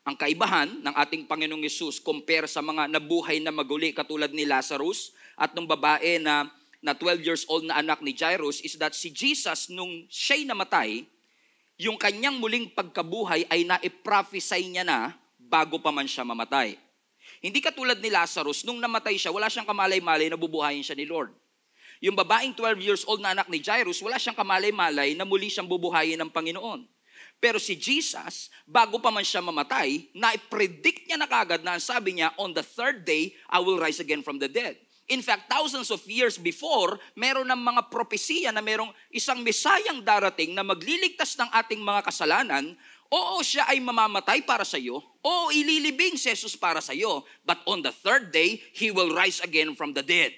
Ang kaibahan ng ating Panginoong Hesus compare sa mga nabuhay na maguli katulad ni Lazarus at ng babae na 12 years old na anak ni Jairus is that si Jesus, nung siya'y namatay, yung kanyang muling pagkabuhay ay naiprophesy niya na bago pa man siya mamatay. Hindi katulad ni Lazarus, nung namatay siya, wala siyang kamalay-malay na bubuhayin siya ni Lord. Yung babaeng 12 years old na anak ni Jairus, wala siyang kamalay-malay na muli siyang bubuhayin ng Panginoon. Pero si Jesus, bago pa man siya mamatay, na-predict niya na kagad na sabi niya, on the third day, I will rise again from the dead. In fact, thousands of years before, meron ng mga propesiya na merong isang Mesayang darating na magliligtas ng ating mga kasalanan. Oo, siya ay mamamatay para sa iyo. Oo, ililibing si Jesus para sa iyo. But on the third day, He will rise again from the dead.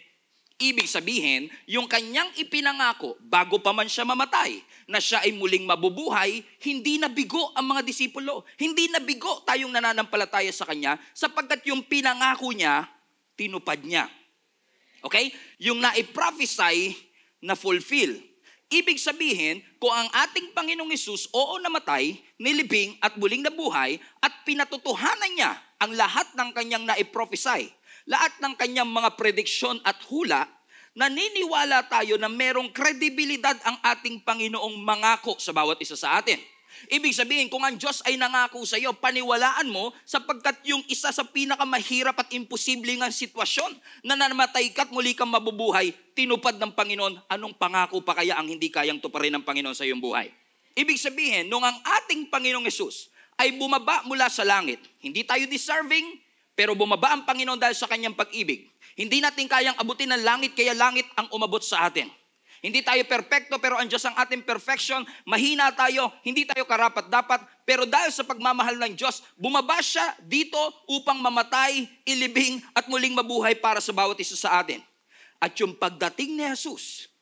Ibig sabihin, yung kanyang ipinangako bago pa man siya mamatay, na siya ay muling mabubuhay, hindi nabigo ang mga disipulo. Hindi nabigo tayong nananampalataya sa kanya sapagkat yung pinangako niya, tinupad niya. Okay? Yung naiprophesy na fulfill. Ibig sabihin, kung ang ating Panginoong Hesus, oo namatay, nilibing at muling nabuhay, at pinatotohanan niya ang lahat ng kanyang naiprophesy, lahat ng kanyang mga prediksyon at hula, naniniwala tayo na merong kredibilidad ang ating Panginoong mangako sa bawat isa sa atin. Ibig sabihin, kung ang Diyos ay nangako sa iyo, paniwalaan mo sapagkat yung isa sa pinakamahirap at imposibleng sitwasyon na namatay ka't muli kang mabubuhay, tinupad ng Panginoon, anong pangako pa kaya ang hindi kayang tuparin ng Panginoon sa iyong buhay? Ibig sabihin, nung ang ating Panginoong Hesus ay bumaba mula sa langit, hindi tayo deserving, pero bumaba ang Panginoon dahil sa kanyang pag-ibig. Hindi natin kayang abutin ng langit, kaya langit ang umabot sa atin. Hindi tayo perfecto, pero ang Diyos ang ating perfection. Mahina tayo, hindi tayo karapat-dapat, pero dahil sa pagmamahal ng Diyos, bumaba siya dito upang mamatay, ilibing, at muling mabuhay para sa bawat isa sa atin. At yung pagdating ni Jesus,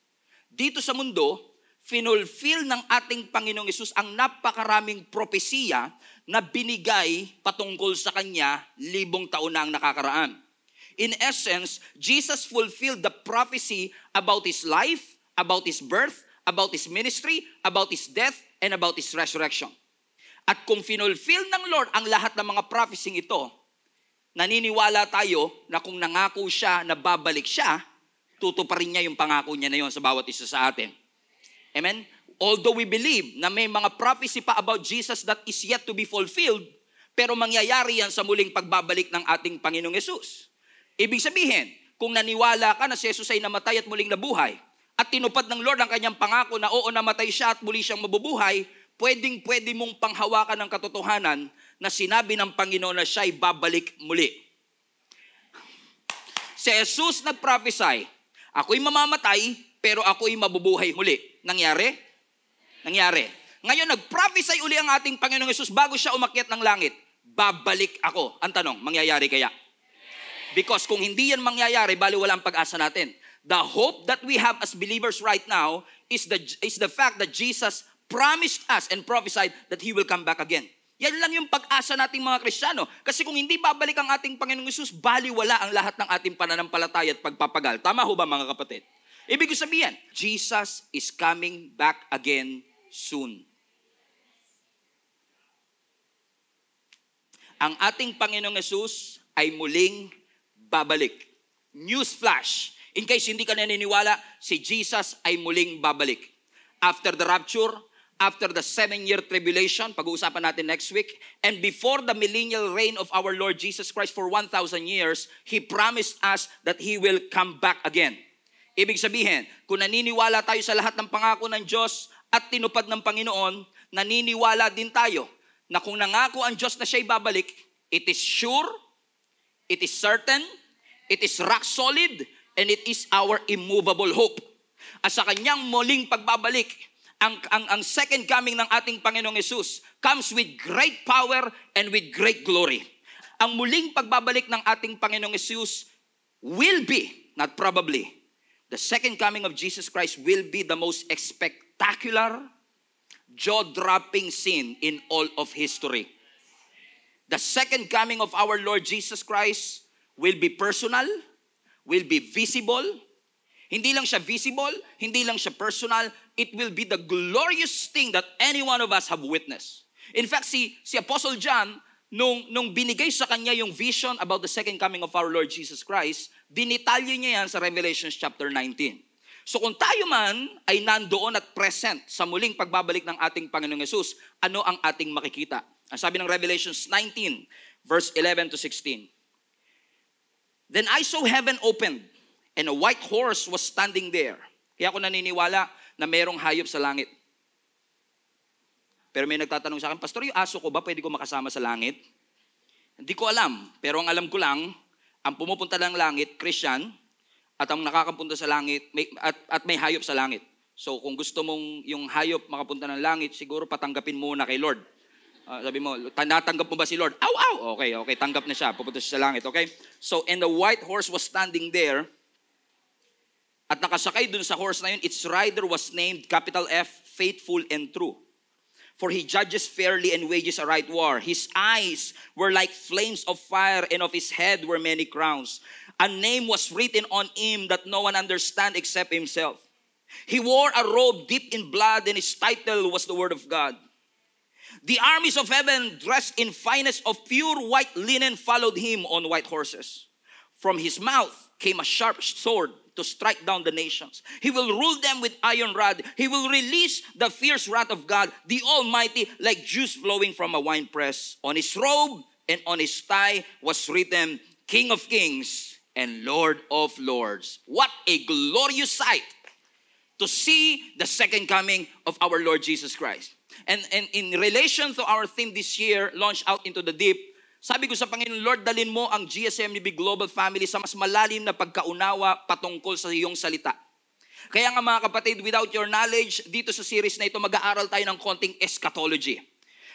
dito sa mundo, finulfill ng ating Panginoong Hesus ang napakaraming propesiya na binigay patungkol sa Kanya 1,000 taon na ang nakakaraan. In essence, Jesus fulfilled the prophecy about His life, about His birth, about His ministry, about His death, and about His resurrection. At kung finulfill ng Lord ang lahat ng mga prophecy ito, naniniwala tayo na kung nangako siya na babalik siya, tutuparin niya yung pangako niya na yon sa bawat isa sa atin. Amen? Although we believe na may mga prophecy pa about Jesus that is yet to be fulfilled, pero mangyayari yan sa muling pagbabalik ng ating Panginoong Hesus. Ibig sabihin, kung naniwala ka na si Jesus ay namatay at muling nabuhay, at tinupad ng Lord ang kanyang pangako na oo, namatay siya at muli siyang mabubuhay, pwedeng-pwede mong panghawakan ng katotohanan na sinabi ng Panginoon na siya ay babalik muli. Si Jesus nag-prophesy, ako'y mamamatay, pero ako'y mabubuhay muli. Nangyari? Nangyari. Ngayon, nag-prophesy uli ang ating Panginoong Hesus bago siya umakyat ng langit. Babalik ako. Ang tanong, mangyayari kaya? Because kung hindi yan mangyayari, bali wala ang pag-asa natin. The hope that we have as believers right now is the fact that Jesus promised us and prophesied that He will come back again. Yan lang yung pag-asa nating mga Kristiyano. Kasi kung hindi babalik ang ating Panginoong Hesus, baliwala ang lahat ng ating pananampalataya at pagpapagal. Tama ho ba mga kapatid? Ibig sabihin, Jesus is coming back again soon. Ang ating Panginoong Hesus ay muling babalik. Newsflash. In case hindi ka naniniwala, si Jesus ay muling babalik. After the rapture, after the 7-year tribulation, pag-uusapan natin next week, and before the millennial reign of our Lord Jesus Christ for 1,000 years, He promised us that He will come back again. Ibig sabihin, kung naniniwala tayo sa lahat ng pangako ng Diyos at tinupad ng Panginoon, naniniwala din tayo na kung nangako ang Diyos na siya'y babalik, it is sure, it is certain, it is rock solid, and it is our immovable hope. At sa kanyang muling pagbabalik, ang second coming ng ating Panginoong Hesus comes with great power and with great glory. Ang muling pagbabalik ng ating Panginoong Hesus will be, not probably, the second coming of Jesus Christ will be the most spectacular, jaw-dropping scene in all of history. The second coming of our Lord Jesus Christ will be personal, will be visible. Hindi lang siya visible, hindi lang siya personal, it will be the glorious thing that any one of us have witnessed. In fact, si Apostle John, nung binigay sa kanya yung vision about the second coming of our Lord Jesus Christ, dinitalye niya yan sa Revelation chapter 19. So kung tayo man ay nandoon at present sa muling pagbabalik ng ating Panginoong Yesus, ano ang ating makikita? Ang sabi ng Revelation 19, verse 11 to 16. Then I saw heaven opened, and a white horse was standing there. Kaya ako naniniwala na mayroong hayop sa langit. Pero may nagtatanong sa akin, Pastor, yung aso ko ba pwede ko makasama sa langit? Hindi ko alam. Pero ang alam ko lang, ang pumupunta ng langit, Christian, at ang nakakapunta sa langit, at may hayop sa langit. So kung gusto mong yung hayop makapunta ng langit, siguro patanggapin muna kay Lord. Sabi mo, natanggap mo ba si Lord? Aw, aw! Okay, tanggap na siya. Pupunta siya sa langit, okay? So, and the white horse was standing there, at nakasakay dun sa horse na yun, its rider was named, capital F, Faithful and True. For he judges fairly and wages a right war. His eyes were like flames of fire, and of his head were many crowns. A name was written on him that no one understand except himself. He wore a robe dipped in blood, and his title was the Word of God. The armies of heaven, dressed in finest of pure white linen, followed him on white horses. From his mouth came a sharp sword to strike down the nations. He will rule them with iron rod. He will release the fierce wrath of God, the Almighty, like juice flowing from a winepress. On his robe and on his thigh was written, King of Kings and Lord of Lords. What a glorious sight to see the second coming of our Lord Jesus Christ. And in relation to our theme this year, Launch Out into the Deep, sabi ko sa Panginoon, Lord, dalin mo ang GSMNB Global Family sa mas malalim na pagkaunawa patungkol sa iyong salita. Kaya nga mga kapatid, without your knowledge, dito sa series na ito, mag-aaral tayo ng konting eschatology.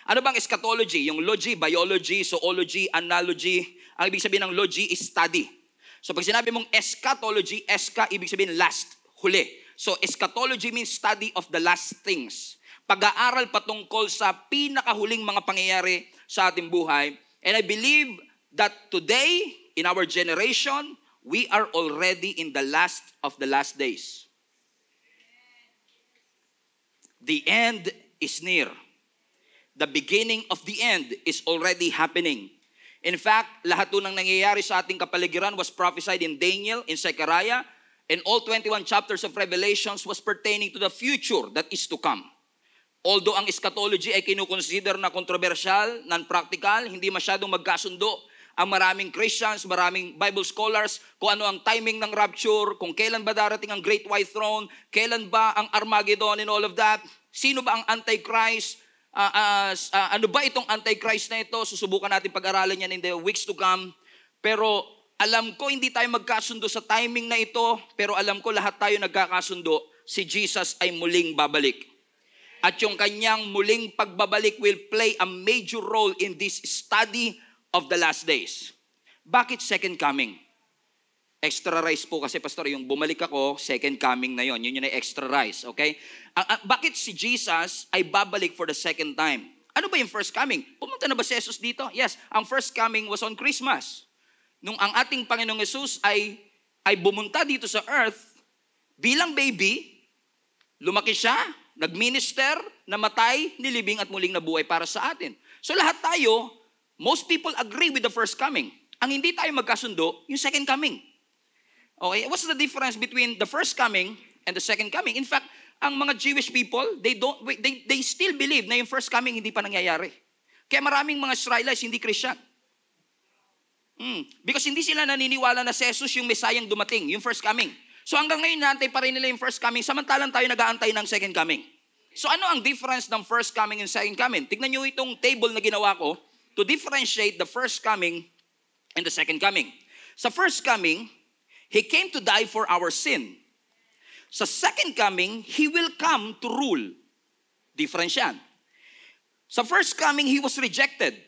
Ano bang eschatology? Yung logy, biology, zoology, analogy. Ang ibig sabihin ng logy is study. So pag sinabi mong eschatology, eska, ibig sabihin last, huli. So eschatology means study of the last things. Pag-aaral patungkol sa pinakahuling mga pangyayari sa ating buhay. And I believe that today, in our generation, we are already in the last of the last days. The end is near. The beginning of the end is already happening. In fact, lahat ng nangyayari sa ating kapaligiran was prophesied in Daniel, in Zechariah, and all 21 chapters of Revelations was pertaining to the future that is to come. Although ang eschatology ay kinukonsider na controversial, non-practical, hindi masyadong magkasundo ang maraming Christians, maraming Bible scholars, kung ano ang timing ng rapture, kung kailan ba darating ang Great White Throne, kailan ba ang Armageddon and all of that, sino ba ang Antichrist, ano ba itong Antichrist na ito, susubukan natin pag-aralan yan in the weeks to come. Pero alam ko hindi tayo magkasundo sa timing na ito, pero alam ko lahat tayo nagkakasundo, si Jesus ay muling babalik. At yung kanyang muling pagbabalik will play a major role in this study of the last days. Bakit second coming? Extra rice po kasi, Pastor, yung bumalik ako, second coming na yon. Yun yung extra rice, okay? Bakit si Jesus ay babalik for the second time? Ano ba yung first coming? Pumunta na ba si Jesus dito? Yes, ang first coming was on Christmas. Nung ang ating Panginoong Yesus ay bumunta dito sa earth bilang baby, lumaki siya, nag-minister, namatay, nilibing at muling nabuhay para sa atin. So lahat tayo, most people agree with the first coming. Ang hindi tayo magkasundo, yung second coming. Okay, what's the difference between the first coming and the second coming? In fact, ang mga Jewish people, they still believe na yung first coming hindi pa nangyayari. Kaya maraming mga Israelites hindi Christian. Because hindi sila naniniwala na si Jesus yung Mesayang dumating, yung first coming. So hanggang ngayon, naantay pa rin nila yung first coming, samantalang tayo nag-aantay ng second coming. So ano ang difference ng first coming and second coming? Tignan nyo itong table na ginawa ko to differentiate the first coming and the second coming. Sa first coming, He came to die for our sin. Sa second coming, He will come to rule. Difference yan. Sa first coming, He was rejected.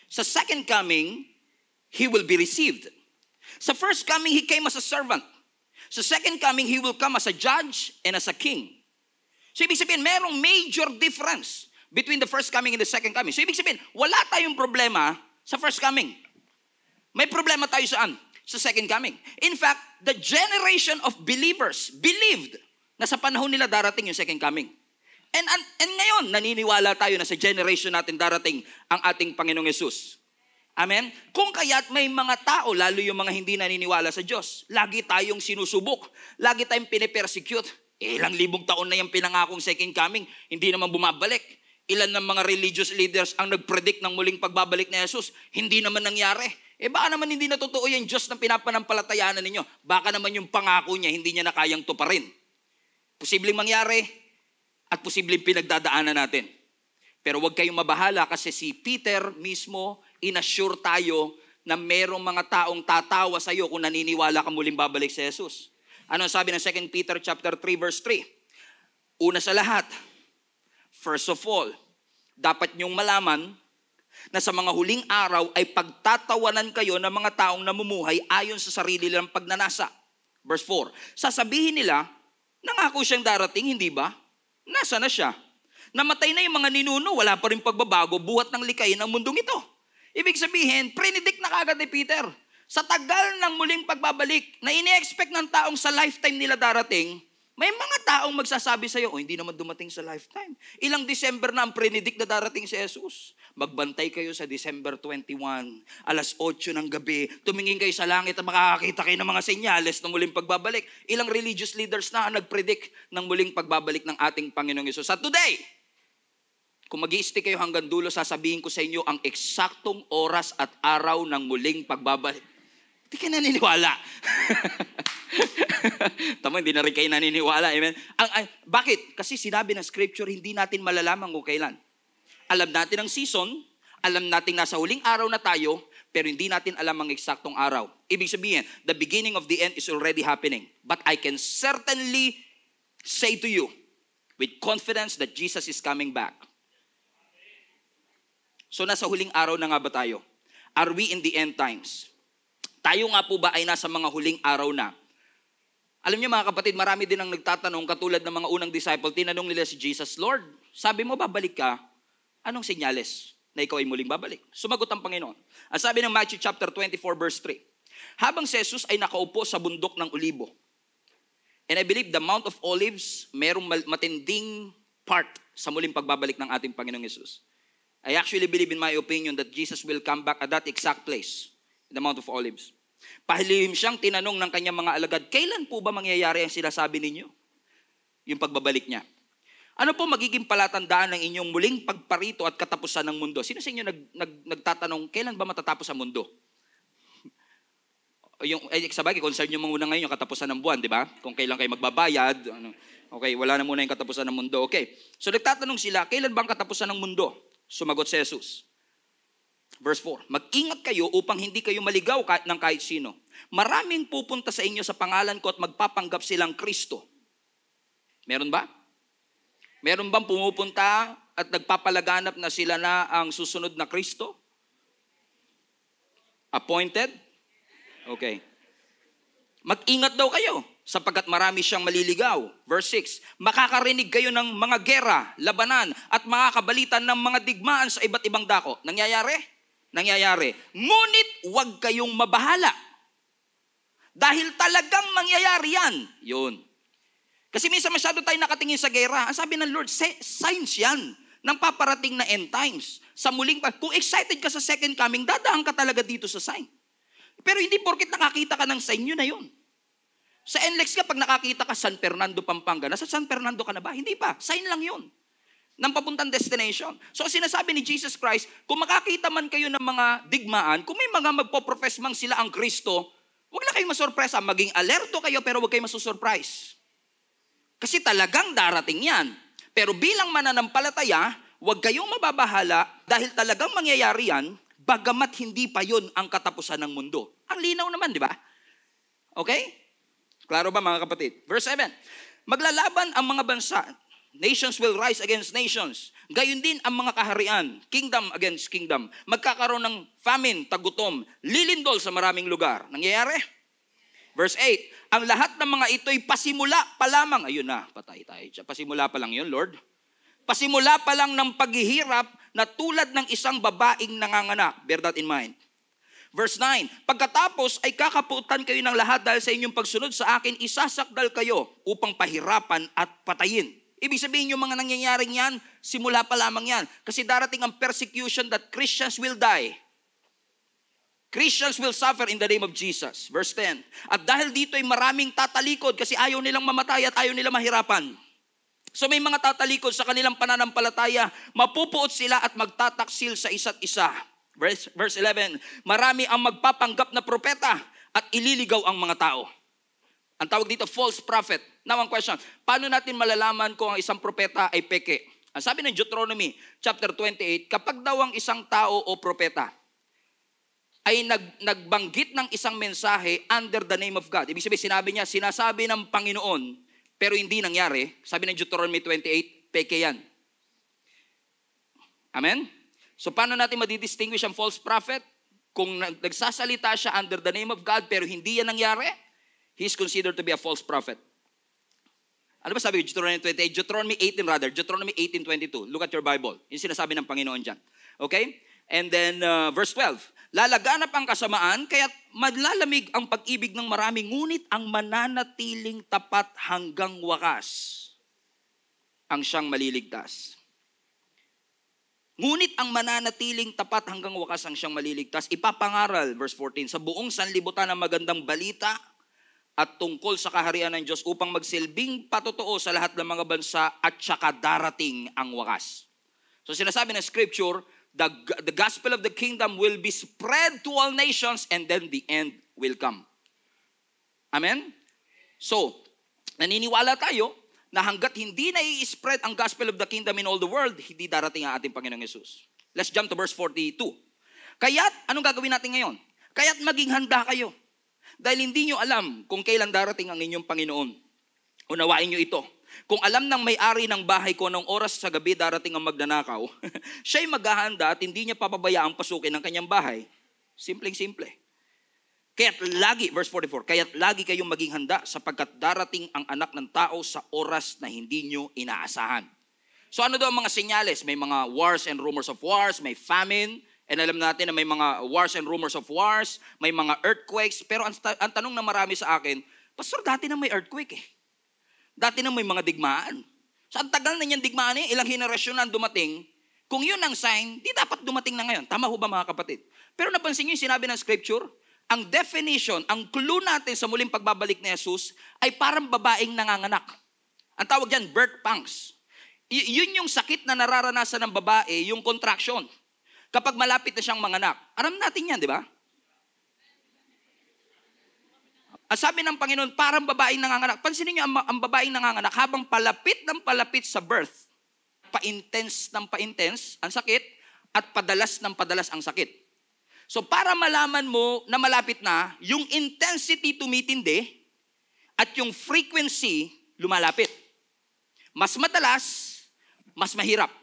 Sa second coming, He will be received. Sa first coming, He came as a servant. Sa second coming, He will come as a judge and as a king. So ibig sabihin, merong major difference between the first coming and the second coming. So ibig sabihin, wala tayong problema sa first coming. May problema tayo saan? Sa second coming. In fact, the generation of believers believed na sa panahon nila darating yung second coming. And ngayon, naniniwala tayo na sa generation natin darating ang ating Panginoong Yesus. Amen? Kung kaya't may mga tao, lalo yung mga hindi naniniwala sa Diyos, lagi tayong sinusubok, lagi tayong pinipersecute. Ilang libong taon na yung pinangakong second coming, hindi naman bumabalik. Ilan ng mga religious leaders ang nag-predict ng muling pagbabalik ni Jesus, hindi naman nangyari. Baka naman hindi na totoo yung Diyos na pinapanampalatayaan ninyo. Baka naman yung pangako niya, hindi niya na kayang tuparin. Posibleng mangyari at posibleng pinagdadaanan natin. Pero huwag kayong mabahala kasi si Peter mismo, inassure tayo na merong mga taong tatawa sa iyo kung naniniwala ka muling babalik si Jesus. Ano sabi ng 2 Peter chapter 3 verse 3? Una sa lahat, first of all, dapat niyong malaman na sa mga huling araw ay pagtatawanan kayo ng mga taong namumuhay ayon sa sarili nilang pagnanasa. Verse 4, sasabihin nila, nangako siyang darating, hindi ba? Nasa na siya? Namatay na yung mga ninuno, wala pa rin pagbabago, buhat ng likayin ng mundong ito. Ibig sabihin, predict na kagad ni Peter. Sa tagal ng muling pagbabalik na ini-expect ng taong sa lifetime nila darating, may mga taong magsasabi sa iyo, hindi naman dumating sa lifetime. Ilang December na ang predict na darating si Jesus. Magbantay kayo sa December 21, alas 8 ng gabi, tumingin kayo sa langit at makakakita kayo ng mga senyales ng muling pagbabalik. Ilang religious leaders na ang nag-predict ng muling pagbabalik ng ating Panginoong Hesus. At today, kung mag-i-stick kayo hanggang dulo, sasabihin ko sa inyo ang eksaktong oras at araw ng muling pagbabalik. Hindi ka naniniwala. Tama, hindi na rin kayo naniniwala. Amen? Bakit? Kasi sinabi ng scripture, hindi natin malalaman kung kailan. Alam natin ang season, alam natin nasa huling araw na tayo, pero hindi natin alam ang eksaktong araw. Ibig sabihin, the beginning of the end is already happening. But I can certainly say to you, with confidence that Jesus is coming back. So nasa huling araw na nga ba tayo? Are we in the end times? Tayo nga po ba ay nasa mga huling araw na? Alam niyo mga kapatid, marami din ang nagtatanong katulad ng mga unang disciple, tinanong nila si Jesus, Lord, sabi mo babalik ka, anong senyales na ikaw ay muling babalik? Sumagot ang Panginoon. Ang sabi ng Matthew chapter 24 verse 3, habang si Jesus ay nakaupo sa bundok ng Olibo, and I believe the Mount of Olives, merong matinding part sa muling pagbabalik ng ating Panginoong Jesus. I actually believe in my opinion that Jesus will come back at that exact place, the Mount of Olives. Pahilihim siyang tinanong ng kanyang mga alagad, kailan po ba mangyayari ang sinasabi ninyo? Yung pagbabalik niya. Ano po magiging palatandaan ng inyong muling pagparito at katapusan ng mundo? Sino sa inyo nagtatanong, kailan ba matatapos ang mundo? Sabagay, concern nyo muna ngayon yung katapusan ng buwan, di ba? Kung kailan kayo magbabayad. Okay, wala na muna yung katapusan ng mundo. Okay, so nagtatanong sila, kailan ba ang katapusan ng mundo? Sumagot si Jesus. Verse 4, mag-ingat kayo upang hindi kayo maligaw ng kahit sino. Maraming pupunta sa inyo sa pangalan ko at magpapanggap silang Kristo. Meron ba? Meron bang pumupunta at nagpapalaganap na sila na ang susunod na Kristo? Appointed? Okay. Mag-ingat daw kayo sapagkat marami siyang maliligaw. Verse 6, makakarinig kayo ng mga gera, labanan at makakabalitan ng mga digmaan sa iba't ibang dako. Nangyayari? Nangyayari. Ngunit huwag kayong mabahala. Dahil talagang mangyayari yan. Yun. Kasi minsan masyado tayo nakatingin sa gera. Ang sabi ng Lord, signs yan ng paparating na end times. Sa muling, kung excited ka sa second coming, dadaan ka talaga dito sa sign. Pero hindi porket nakakita ka ng sign, yun na yun. Sa NLEX ka, pag nakakita ka San Fernando, Pampanga, nasa San Fernando ka na ba? Hindi pa. Sign lang yun. Ng papuntang destination. So sinasabi ni Jesus Christ, kung makakita man kayo ng mga digmaan, kung may mga magpo-profess mang sila ang Kristo, huwag na kayong masurpresa. Maging alerto kayo pero huwag kayong masusurprise. Kasi talagang darating yan. Pero bilang mananampalataya, huwag kayong mababahala dahil talagang mangyayari yan, bagamat hindi pa yun ang katapusan ng mundo. Ang linaw naman, di ba? Okay? Klaro ba mga kapatid? Verse 7, maglalaban ang mga bansa. Nations will rise against nations. Gayon din ang mga kaharian, kingdom against kingdom. Magkakaroon ng famine, tagutom, lilindol sa maraming lugar. Nangyayari? Verse 8, ang lahat ng mga ito'y pasimula pa lamang. Ayun na, patay tayo. Pasimula pa lang yun, Lord. Pasimula pa lang ng paghihirap na tulad ng isang babaeng nanganganak. Bear that in mind. Verse 9, pagkatapos ay kakaputan kayo ng lahat dahil sa inyong pagsunod sa akin, isasakdal kayo upang pahirapan at patayin. Ibig sabihin yung mga nangyayaring yan, simula pa lamang yan. Kasi darating ang persecution that Christians will die. Christians will suffer in the name of Jesus. Verse 10. At dahil dito ay maraming tatalikod kasi ayaw nilang mamatay at ayaw nilang mahirapan. So may mga tatalikod sa kanilang pananampalataya, mapupuot sila at magtataksil sa isa't isa. Verse 11. Marami ang magpapanggap na propeta at ililigaw ang mga tao. Ang tawag dito, false prophet. Now, ang question, paano natin malalaman kung ang isang propeta ay peke? Ang sabi ng Deuteronomy chapter 28, kapag daw ang isang tao o propeta ay nagbanggit ng isang mensahe under the name of God. Ibig sabihin, sinasabi ng Panginoon, pero hindi nangyari. Sabi ng Deuteronomy 28, peke yan. Amen? So paano natin madidistinguish ang false prophet? Kung nagsasalita siya under the name of God, pero hindi yan nangyari, he's considered to be a false prophet. Ano ba sabi ng Deuteronomy 28? Deuteronomy 18:22. Look at your Bible. Yung sinasabi ng Panginoon dyan. Okay? And then verse 12. Lalaganap ang kasamaan, kaya't madlalamig ang pag-ibig ng marami, ngunit ang mananatiling tapat hanggang wakas ang siyang maliligtas. Ngunit ang mananatiling tapat hanggang wakas ang siyang maliligtas, ipapangaral, verse 14, sa buong sanlibutan ng magandang balita at tungkol sa kaharian ng Diyos upang magsilbing patotoo sa lahat ng mga bansa at saka darating ang wakas. So sinasabi ng Scripture, the gospel of the kingdom will be spread to all nations and then the end will come. Amen? So, naniniwala tayo na hanggat hindi na i-spread ang gospel of the kingdom in all the world, hindi darating ang ating Panginoong Yesus. Let's jump to verse 42. Kaya't, anong gagawin natin ngayon? Kaya't maging handa kayo. Dahil hindi nyo alam kung kailan darating ang inyong Panginoon. Unawain nyo ito. Kung alam ng may-ari ng bahay ko anong oras sa gabi darating ang magnanakaw, siya'y maghahanda at hindi niya papabayaang pasukin ang kanyang bahay. Simpleng-simple. Kaya't lagi, verse 44, kaya't lagi kayong maging handa sapagkat darating ang anak ng tao sa oras na hindi nyo inaasahan. So ano daw ang mga senyales? May mga wars and rumors of wars, may famine, and alam natin na may mga wars and rumors of wars, may mga earthquakes, pero ang tanong na marami sa akin, Pastor, dati na may earthquake eh. Dati na may mga digmaan. So ang tagal na niyang digmaan eh, ilang henerasyon na dumating. Kung yun ang sign, di dapat dumating na ngayon. Tama ho ba mga kapatid? Pero napansin niyo yung sinabi ng Scripture, ang definition, ang clue natin sa muling pagbabalik ni Jesus ay parang babaeng nanganganak. Ang tawag dyan, birth pangs. Yun yung sakit na nararanasan ng babae, yung contraction. Kapag malapit na siyang manganak. Alam natin yan, di ba? Ang sabi ng Panginoon, parang babaeng nanganganak. Pansinin niyo ang babaeng nanganganak habang palapit ng palapit sa birth. Pa-intense ng pa-intense ang sakit at padalas ng padalas ang sakit. So para malaman mo na malapit na, yung intensity tumitindi at yung frequency lumalapit. Mas madalas, mas mahirap.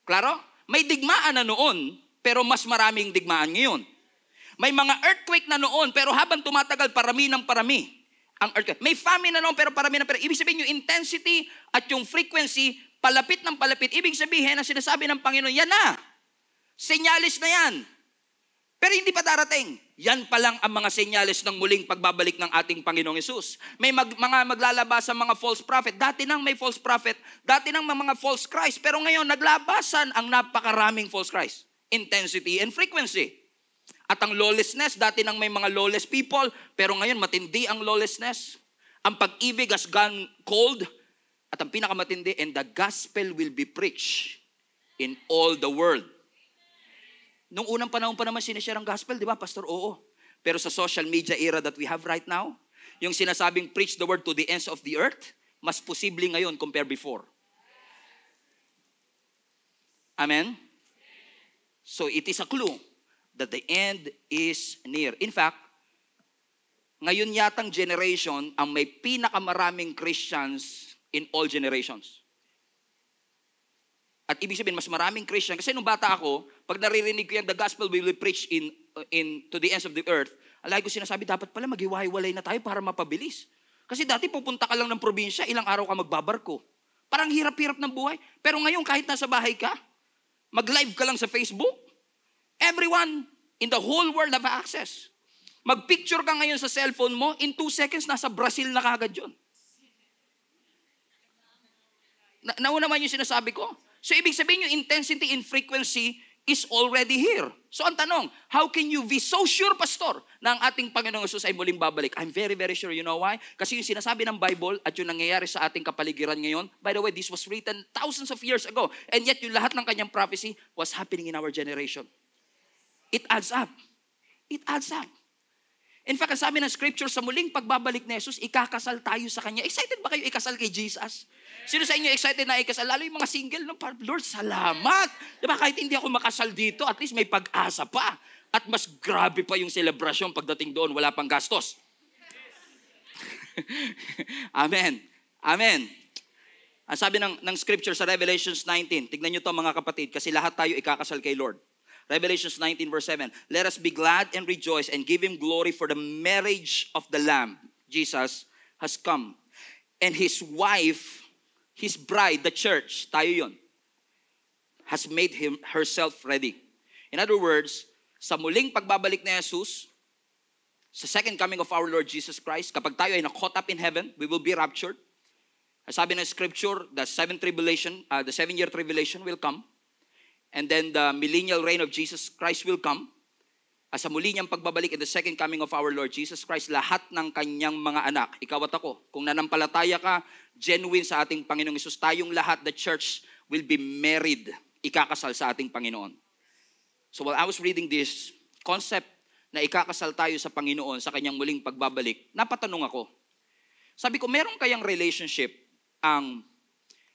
Klaro? May digmaan na noon, pero mas maraming digmaan ngayon. May mga earthquake na noon, pero habang tumatagal, parami ng parami ang earthquake. May famine na noon, pero parami ng parami. Ibig sabihin, yung intensity at yung frequency, palapit ng palapit. Ibig sabihin, ang sinasabi ng Panginoon, yan na. Senyalis na yan. Pero hindi pa darating. Yan pa lang ang mga senyalis ng muling pagbabalik ng ating Panginoong Yesus. May mga maglalabas sa mga false prophet. Dati nang may false prophet, dati nang mga false Christ. Pero ngayon, naglabasan ang napakaraming false Christ. Intensity and frequency. At ang lawlessness, dati nang may mga lawless people, pero ngayon matindi ang lawlessness. Ang pag-ibig has gone cold. At ang pinakamatindi, and the gospel will be preached in all the world. Nung unang panahon pa naman sinishare ang gospel, di ba, Pastor? Oo. Pero sa social media era that we have right now, yung sinasabing preach the word to the ends of the earth, mas posible ngayon compare before. Amen? So it is a clue that the end is near. In fact, ngayon yatang generation ang may pinakamaraming Christians in all generations. At ibig sabihin, mas maraming Christian. Kasi nung bata ako, pag naririnig ko yan, the gospel will be preached in to the ends of the earth, alay ko sinasabi, dapat pala maghiwa-hiwalay na tayo para mapabilis. Kasi dati pupunta ka lang ng probinsya, ilang araw ka magbabarko. Parang hirap-hirap ng buhay. Pero ngayon, kahit nasa bahay ka, mag-live ka lang sa Facebook, everyone in the whole world have access. Mag-picture ka ngayon sa cellphone mo, in 2 seconds, nasa Brazil na kagad yun. Nauna man yung sinasabi ko. So, ibig sabihin yung intensity and frequency, is already here. So ang tanong, how can you be so sure, Pastor, na ang ating Panginoong Jesus ay muling babalik? I'm very, very sure. You know why? Kasi yung sinasabi ng Bible at yung nangyayari sa ating kapaligiran ngayon, by the way, this was written thousands of years ago. And yet, yung lahat ng kanyang prophecy was happening in our generation. It adds up. It adds up. In fact, ang sabi ng scripture, sa muling pagbabalik ni Jesus, ikakasal tayo sa Kanya. Excited ba kayo ikasal kay Jesus? Sino sa inyo excited na ikasal? Lalo yung mga single, no? Lord, salamat. Diba, kahit hindi ako makasal dito, at least may pag-asa pa. At mas grabe pa yung celebration pagdating doon, wala pang gastos. Amen. Amen. Ang sabi ng scripture sa Revelations 19, tignan nyo to mga kapatid, kasi lahat tayo ikakasal kay Lord. Revelations 19 verse 7, let us be glad and rejoice and give Him glory for the marriage of the Lamb, Jesus, has come. And His wife, His bride, the church, tayo yun, has made herself ready. In other words, sa muling pagbabalik ni Jesus, sa second coming of our Lord Jesus Christ, kapag tayo ay na-caught up in heaven, we will be raptured. Sabi ng scripture, the 7-year tribulation will come. And then the millennial reign of Jesus Christ will come. Sa muli niyang pagbabalik in the second coming of our Lord Jesus Christ, lahat ng kanyang mga anak, ikaw at ako, kung nanampalataya ka, genuine sa ating Panginoong Hesus, tayong lahat, the church will be married, ikakasal sa ating Panginoon. So while I was reading this concept na ikakasal tayo sa Panginoon sa kanyang muling pagbabalik, napatanong ako. Sabi ko, meron kayang relationship ang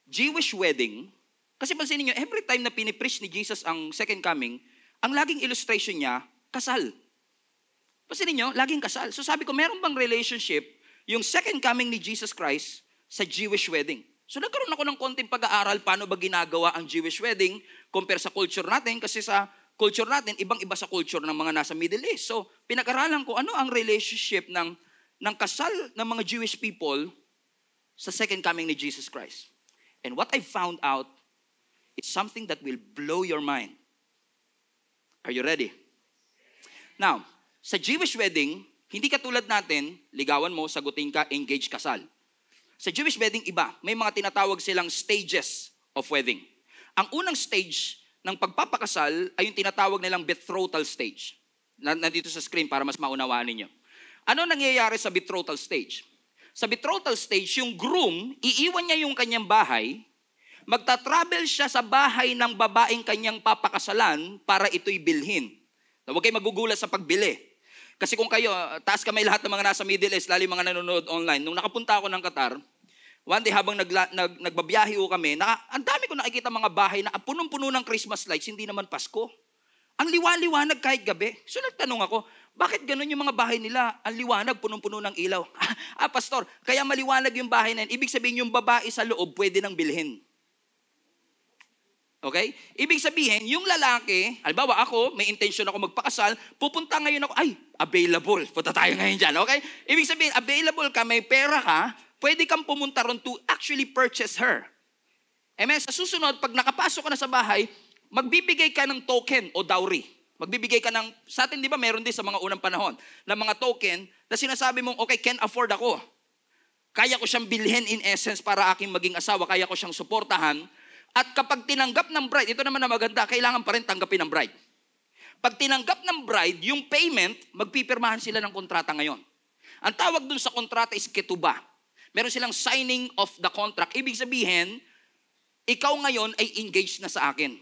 Jewish wedding? Kasi pansinin niyo, every time na pinipreach ni Jesus ang second coming, ang laging illustration niya, kasal. Pansinin niyo, laging kasal. So sabi ko, meron bang relationship yung second coming ni Jesus Christ sa Jewish wedding? So nagkaroon ako ng konting pag-aaral paano ba ginagawa ang Jewish wedding compare sa culture natin, kasi sa culture natin, ibang-iba sa culture ng mga nasa Middle East. So pinag-aralan ko ano ang relationship ng kasal ng mga Jewish people sa second coming ni Jesus Christ. And what I found out, it's something that will blow your mind. Are you ready? Now, sa Jewish wedding, hindi katulad natin, ligawan mo, sagutin ka, engage, kasal. Sa Jewish wedding, iba. May mga tinatawag silang stages of wedding. Ang unang stage ng pagpapakasal ay yung tinatawag nilang betrothal stage. Nandito sa screen para mas maunawaan ninyo. Ano nangyayari sa betrothal stage? Sa betrothal stage, yung groom, iiwan niya yung kanyang bahay, magta-travel siya sa bahay ng babaeng kanyang papakasalan para ito'y bilhin. Huwag kayo magugulat sa pagbili. Kasi kung kayo, taas kamay lahat ng mga nasa Middle East, lalo yung mga nanonood online, nung nakapunta ako ng Qatar, one day habang nagbabiyahe kami, ang dami ko nakikita mga bahay na punong-puno ng Christmas lights, hindi naman Pasko. Ang liwanag kahit gabi. So nagtanong ako, bakit ganun yung mga bahay nila? Ang liwanag, punong-puno ng ilaw. Pastor, kaya maliwanag yung bahay na yun. Ibig sabihin yung babae sa loob, pwede nang bilhin. Okay? Ibig sabihin, yung lalaki, halimbawa ako, may intention ako magpakasal, pupunta ngayon ako, available. Punta tayo ngayon dyan, okay? Ibig sabihin, available ka, may pera ka, pwede kang pumunta ron to actually purchase her. Amen? Sa susunod, pag nakapasok ka na sa bahay, magbibigay ka ng token o dowry. Magbibigay ka ng, sa atin di ba meron din sa mga unang panahon, na mga token na sinasabi mong, okay, can afford ako. Kaya ko siyang bilhin in essence para aking maging asawa, kaya ko siyang suportahan. At kapag tinanggap ng bride, ito naman na maganda, kailangan pa rin tanggapin ng bride. Pag tinanggap ng bride, yung payment, magpipirmahan sila ng kontrata ngayon. Ang tawag dun sa kontrata is ketubah. Meron silang signing of the contract. Ibig sabihin, ikaw ngayon ay engaged na sa akin.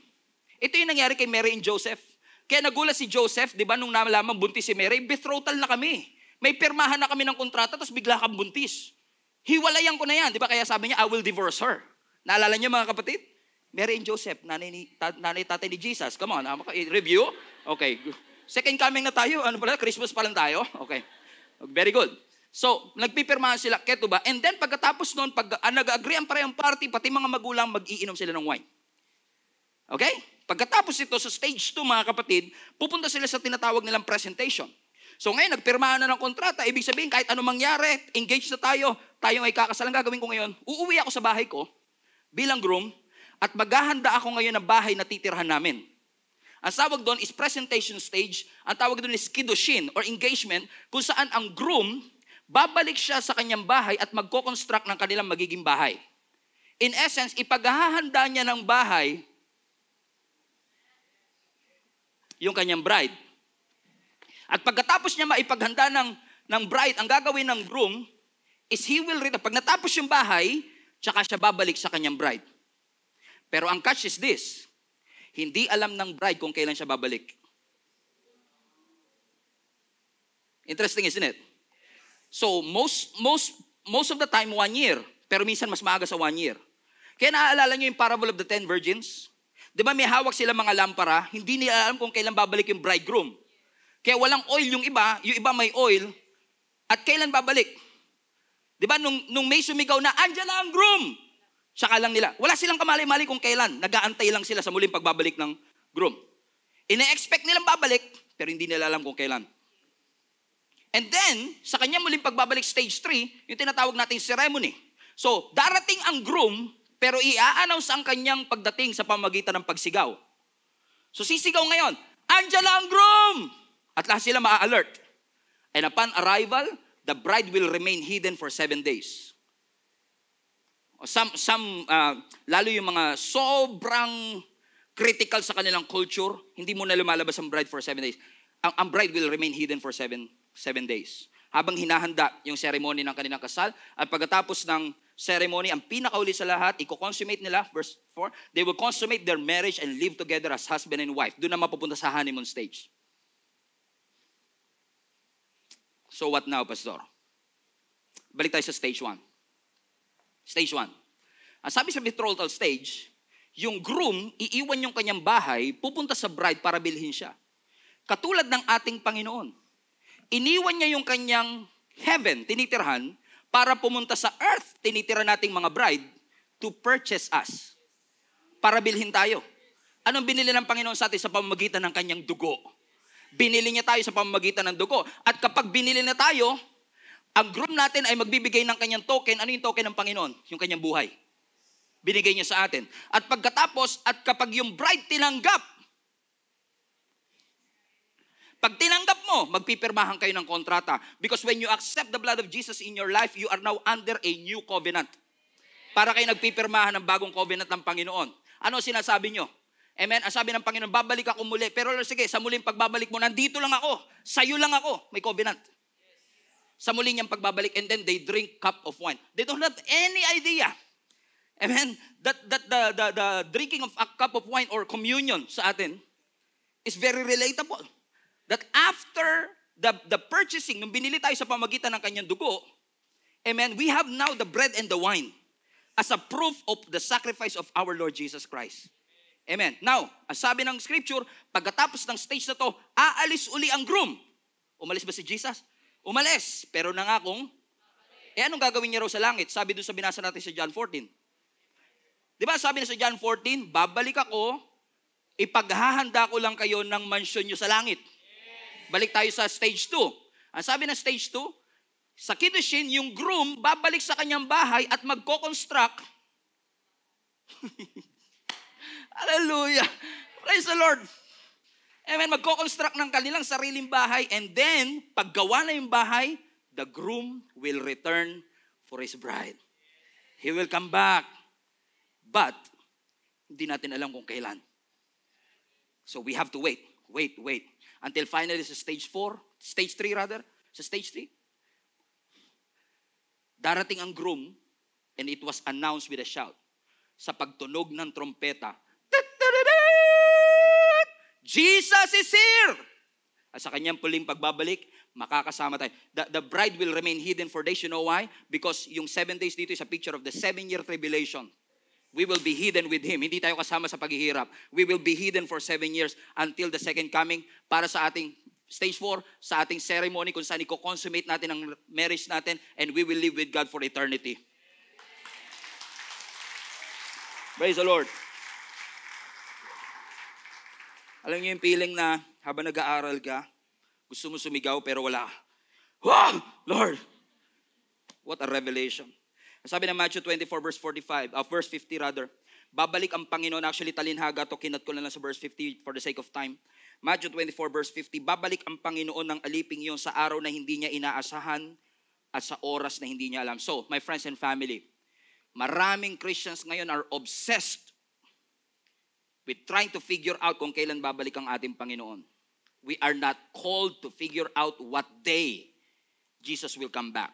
Ito yung nangyari kay Mary and Joseph. Kaya nagulat si Joseph, di ba, nung nalaman buntis si Mary, betrothal na kami. May pirmahan na kami ng kontrata, tapos bigla kang buntis. Hiwalayan ko na yan. Di ba, kaya sabi niya, I will divorce her. Naalala niyo mga kapatid? Mary and Joseph, nanay tatay ni Jesus. Come on, review. Okay. Second coming na tayo. Ano pala? Christmas pa lang tayo. Okay. Very good. So, nagpipirmahan sila, ketubah. And then, pagkatapos nun, pag nag-agree ang parehong party, pati mga magulang, mag-iinom sila ng wine. Okay? Pagkatapos ito, sa stage 2, mga kapatid, pupunta sila sa tinatawag nilang presentation. So, ngayon, nagpirmahan na ng kontrata. Ibig sabihin, kahit anong mangyari, engaged na tayo, tayong ay kakasal. Ang gagawin ko ngayon, uuwi ako sa bahay ko, bilang groom, at maghahanda ako ngayon ng bahay na titirhan namin. Ang tawag doon is presentation stage. Ang tawag doon is kiddushin or engagement, kung saan ang groom, babalik siya sa kanyang bahay at magko-construct ng kanilang magiging bahay. In essence, ipaghahanda niya ng bahay yung kanyang bride. At pagkatapos niya maipaghanda ng bride, ang gagawin ng groom is he will return. Pag natapos yung bahay, tsaka siya babalik sa kanyang bride. Pero ang catch is this, hindi alam ng bride kung kailan siya babalik. Interesting, isn't it? So, most of the time, 1 year. Pero minsan mas maaga sa 1 year. Kaya naaalala nyo yung parable of the 10 virgins? Di ba may hawak sila mga lampara, hindi nila alam kung kailan babalik yung bridegroom. Kaya walang oil yung iba may oil, at kailan babalik? Di ba nung may sumigaw na, andyan na ang groom! Tsaka lang nila. Wala silang kamali-mali kung kailan. Nag-aantay lang sila sa muling pagbabalik ng groom. Ine-expect nilang babalik, pero hindi nila alam kung kailan. And then, sa kanyang muling pagbabalik stage 3, yung tinatawag nating ceremony. So, darating ang groom, pero i-a-announce ang kanyang pagdating sa pamamagitan ng pagsigaw. So, sisigaw ngayon, andyan na ang groom! At lahat sila maa-alert. And upon arrival, the bride will remain hidden for 7 days. Lalo yung mga sobrang critical sa kanilang culture, hindi mo na lumalabas ang bride for 7 days. Ang bride will remain hidden for 7 days. Habang hinahanda yung ceremony ng kanilang kasal, at pagkatapos ng ceremony, ang pinakauli sa lahat, i-consummate nila, verse 4, they will consummate their marriage and live together as husband and wife. Doon na mapupunta sa honeymoon stage. So what now, Pastor? Balik tayo sa stage 1. Stage 1. Ang sabi sa betrothal stage, yung groom, iiwan yung kanyang bahay, pupunta sa bride para bilhin siya. Katulad ng ating Panginoon. Iniwan niya yung kanyang heaven, tinitirhan, para pumunta sa earth, tinitira nating mga bride, to purchase us. Para bilhin tayo. Anong binili ng Panginoon sa atin sa pamamagitan ng kanyang dugo? Binili niya tayo sa pamamagitan ng dugo. At kapag binili na tayo, ang groom natin ay magbibigay ng kanyang token. Ano yung token ng Panginoon? Yung kanyang buhay. Binigay niya sa atin. At pagkatapos, at kapag yung bride tinanggap, pag tinanggap mo, magpipirmahan kayo ng kontrata. Because when you accept the blood of Jesus in your life, you are now under a new covenant. Para kayo nagpipirmahan ng bagong covenant ng Panginoon. Ano sinasabi nyo? Amen? Ang sabi ng Panginoon, babalik ako muli. Pero sige, sa muling pagbabalik mo, nandito lang ako. Sa'yo lang ako. May covenant. Sa muli niyang pagbabalik, and then they drink cup of wine. They don't have any idea. Amen? That the drinking of a cup of wine or communion sa atin is very relatable. That after the purchasing, nung binili tayo sa pamagitan ng kanyang dugo, amen, we have now the bread and the wine as a proof of the sacrifice of our Lord Jesus Christ. Amen. Now, ang sabi ng scripture, pagkatapos ng stage na to, aalis uli ang groom. Umalis ba si Jesus? Umalis. Pero nangakong, anong gagawin niya raw sa langit? Sabi doon sa binasa natin sa John 14. Di ba sabi na sa John 14, babalik ako, ipaghahanda ko lang kayo ng mansyon nyo sa langit. Balik tayo sa stage 2. Ang sabi ng stage 2, sa kiddushin, yung groom babalik sa kanyang bahay at magko-construct. Hallelujah. Praise the Lord. Amen. Magko-construct ng kanilang sariling bahay, and then, paggawa na yung bahay, the groom will return for his bride. He will come back. But, hindi natin alam kung kailan. So we have to wait. Until finally sa stage 4, stage 3 rather, sa stage 3, darating ang groom, and it was announced with a shout. Sa pagtunog ng trompeta, Jesus is here! At sa kanyang puling pagbabalik, makakasama tayo. The bride will remain hidden for days. You know why? Because yung 7 days dito is a picture of the 7-year tribulation. We will be hidden with Him. Hindi tayo kasama sa paghihirap. We will be hidden for 7 years until the second coming para sa ating stage 4, sa ating ceremony kung saan i-consummate natin ang marriage natin, and we will live with God for eternity. Praise the Lord. Alam niyo yung feeling na habang nag-aaral ka, gusto mo sumigaw pero wala. Wow! Lord! What a revelation. Sabi ng Matthew 24 verse 50 rather, babalik ang Panginoon. Actually, talinhaga to, kinat ko na lang sa verse 50 for the sake of time. Matthew 24 verse 50, babalik ang Panginoon ng aliping yon sa araw na hindi niya inaasahan at sa oras na hindi niya alam. So, my friends and family, maraming Christians ngayon are obsessed with trying to figure out kung kailan babalik ang ating Panginoon. We are not called to figure out what day Jesus will come back.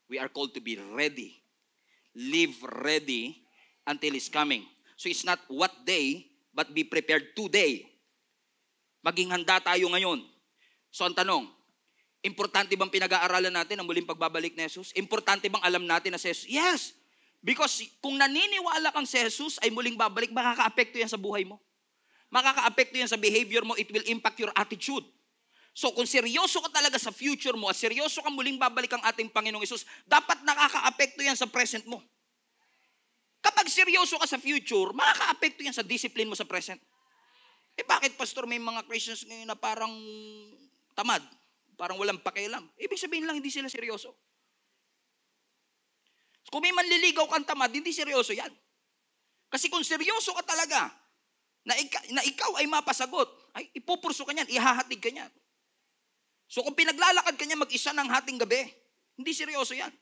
We are called to be ready. Live ready until He's coming. So it's not what day, but be prepared today. Maging handa tayo ngayon. So ang tanong, importante bang pinag-aaralan natin ang muling pagbabalik ni Jesus? Importante bang alam natin na si Jesus? Yes! Because kung naniniwala kang si Jesus ay muling babalik, makaka-apekto yan sa buhay mo. Makaka-apekto yan sa behavior mo. It will impact your attitude. So kung seryoso ka talaga sa future mo at seryoso kang muling babalik ang ating Panginoong Jesus, dapat nakaka-apekto yan sa present mo. Kapag seryoso ka sa future, makaka-apekto yan sa discipline mo sa present. Bakit, Pastor, may mga Christians ngayon na parang tamad, parang walang pakialam? Ibig sabihin lang, hindi sila seryoso. Kung may manliligaw kang tamad, hindi seryoso yan. Kasi kung seryoso ka talaga, na ikaw ay mapasagot, ay ipupurso ka niyan, ihahatig ka niyan. So kung pinaglalakad ka niya mag-isa ng hating gabi, hindi seryoso yan.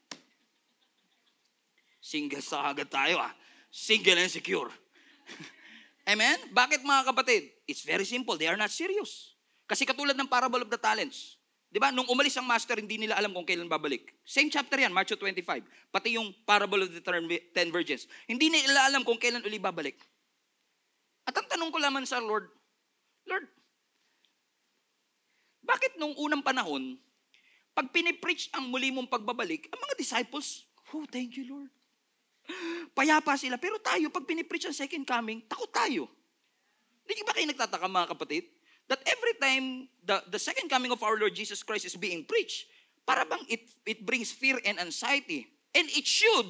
Single sa agad tayo Single and secure. Amen? Bakit mga kapatid? It's very simple. They are not serious. Kasi katulad ng parable of the talents. Di ba? Nung umalis ang master, hindi nila alam kung kailan babalik. Same chapter yan, Matthew 25. Pati yung parable of the 10 virgins. Hindi nila alam kung kailan uli babalik. At ang tanong ko lamang sa Lord, bakit nung unang panahon, pag pinipreach ang muli mong pagbabalik, ang mga disciples, thank you Lord. Payapa sila. Pero tayo, pag pinipreach ang second coming, takot tayo. Hindi ba kayo nagtataka mga kapatid? That every time the second coming of our Lord Jesus Christ is being preached, para bang it brings fear and anxiety. And it should,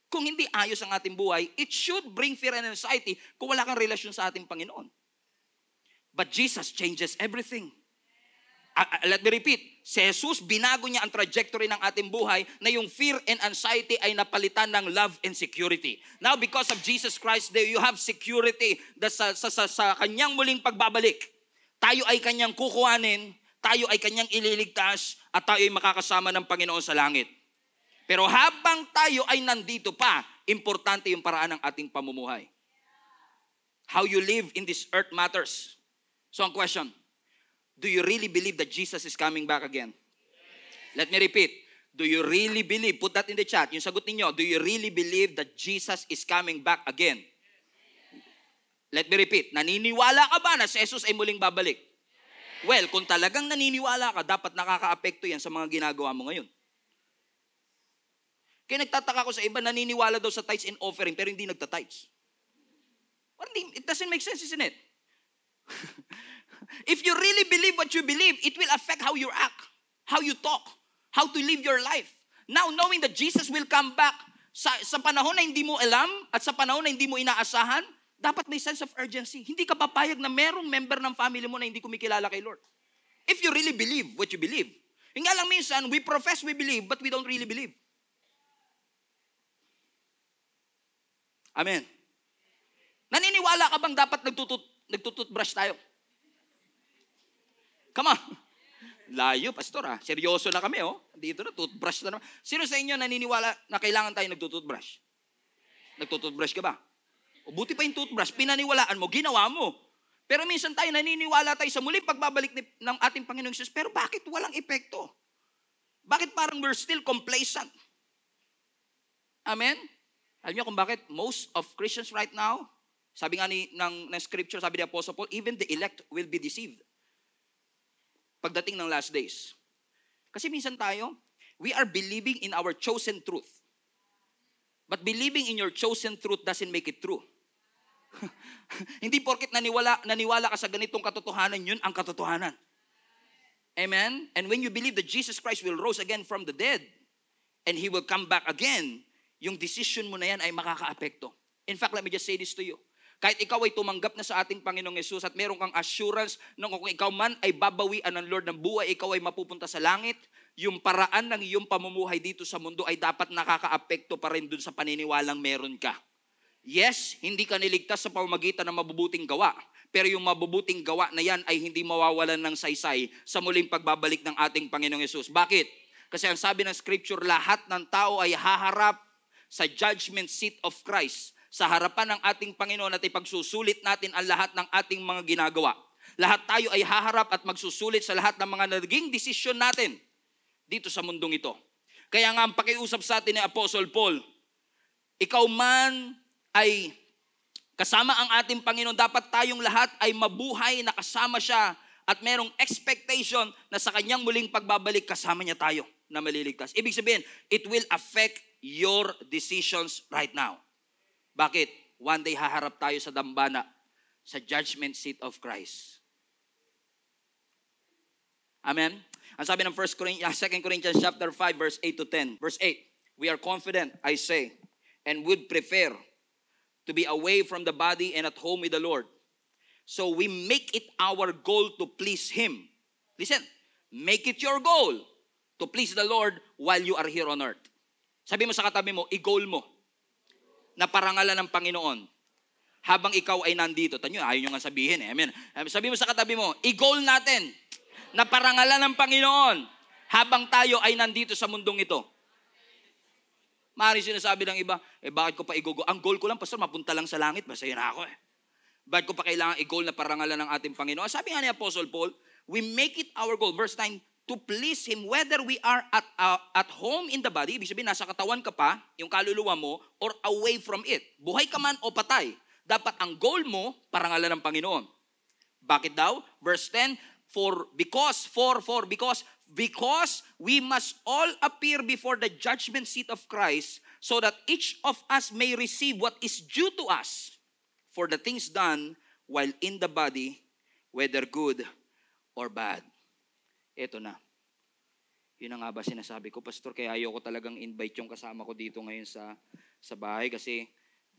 kung hindi ayos ang ating buhay, it should bring fear and anxiety kung wala kang relasyon sa ating Panginoon. But Jesus changes everything. Let me repeat, si Jesus, binago niya ang trajectory ng ating buhay na yung fear and anxiety ay napalitan ng love and security. Now, because of Jesus Christ, you have security sa kanyang muling pagbabalik. Tayo ay kanyang kukuhanin, tayo ay kanyang ililigtas, at tayo ay makakasama ng Panginoon sa langit. Pero habang tayo ay nandito pa, importante yung paraan ng ating pamumuhay. How you live in this earth matters. So ang question, do you really believe that Jesus is coming back again? Let me repeat. Do you really believe? Put that in the chat. Yung sagot ninyo, do you really believe that Jesus is coming back again? Let me repeat. Naniniwala ka ba na si Jesus ay muling babalik? Well, kung talagang naniniwala ka, dapat nakaka-apekto yan sa mga ginagawa mo ngayon. Kaya nagtataka ko sa iba, naniniwala daw sa tithes and offering, pero hindi nagta-tithes. It doesn't make sense, isn't it? If you really believe what you believe, it will affect how you act, how you talk, how to live your life. Now, knowing that Jesus will come back sa panahon na hindi mo alam at sa panahon na hindi mo inaasahan, dapat may sense of urgency. Hindi ka papayag na merong member ng family mo na hindi kumikilala kay Lord. If you really believe what you believe. Yung nga lang minsan, we profess we believe, but we don't really believe. Amen. Naniniwala ka bang dapat nagtututbrush tayo? Come on. Layo, pastor Seryoso na kami Dito na, toothbrush na naman. Sino sa inyo naniniwala na kailangan tayo nagtututbrush? Nagtututbrush ka ba? O buti pa yung toothbrush, pinaniwalaan mo, ginawa mo. Pero minsan tayo naniniwala tayo sa muling pagbabalik ng ating Panginoong Jesus, pero bakit walang epekto? Bakit parang we're still complacent? Amen? Alam niyo kung bakit most of Christians right now, sabi nga ng scripture, sabi ni Apostle Paul, even the elect will be deceived pagdating ng last days. Kasi minsan tayo, we are believing in our chosen truth. But believing in your chosen truth doesn't make it true. Hindi porket naniwala ka sa ganitong katotohanan, yun ang katotohanan. Amen? And when you believe that Jesus Christ will rise again from the dead, and He will come back again, yung decision mo na yan ay makaka-apekto. In fact, let me just say this to you. Kahit ikaw ay tumanggap na sa ating Panginoong Yesus at meron kang assurance na kung ikaw man ay babawian ng Lord ng buhay, ikaw ay mapupunta sa langit, yung paraan ng iyong pamumuhay dito sa mundo ay dapat nakaka-apekto pa rin dun sa paniniwalang meron ka. Yes, hindi ka niligtas sa pamamagitan ng mabubuting gawa, pero yung mabubuting gawa na yan ay hindi mawawalan ng saysay sa muling pagbabalik ng ating Panginoong Yesus. Bakit? Kasi ang sabi ng Scripture, lahat ng tao ay haharap sa judgment seat of Christ, sa harapan ng ating Panginoon at ipagsusulit natin ang lahat ng ating mga ginagawa. Lahat tayo ay haharap at magsusulit sa lahat ng mga naging desisyon natin dito sa mundong ito. Kaya nga ang pakiusap sa atin ni Apostle Paul, ikaw man ay kasama ang ating Panginoon, dapat tayong lahat ay mabuhay na kasama siya at merong expectation na sa kanyang muling pagbabalik kasama niya tayo na maliligtas. Ibig sabihin, it will affect your decisions right now. Bakit? One day haharap tayo sa dambana, sa judgment seat of Christ. Amen? Ang sabi ng 2 Corinthians chapter 5, verse 8 to 10. Verse 8, we are confident, I say, and would prefer to be away from the body and at home with the Lord. So we make it our goal to please Him. Listen, make it your goal to please the Lord while you are here on earth. Sabi mo sa katabi mo, i-goal mo na parangalan ng Panginoon habang ikaw ay nandito. Tanyo, ayaw nyo nga sabihin eh. Amen. Sabi mo sa katabi mo, i-goal natin na parangalan ng Panginoon habang tayo ay nandito sa mundong ito. Maaaring sinasabi ng iba, bakit ko pa i-goal? Ang goal ko lang, pastor, mapunta lang sa langit, masaya na ako eh. Bakit ko pa kailangan i-goal na parangalan ng ating Panginoon? Sabi nga ni Apostle Paul, we make it our goal, verse 9, to please Him whether we are at home in the body, ibig sabihin nasa katawan ka pa, yung kaluluwa mo, or away from it. Buhay ka man o patay, dapat ang goal mo, parangalan ng Panginoon. Bakit daw? Verse 10, because we must all appear before the judgment seat of Christ so that each of us may receive what is due to us for the things done while in the body, whether good or bad. Ito na. Yun na nga ba sinasabi ko, Pastor, kaya ayoko talagang invite yung kasama ko dito ngayon sa bahay kasi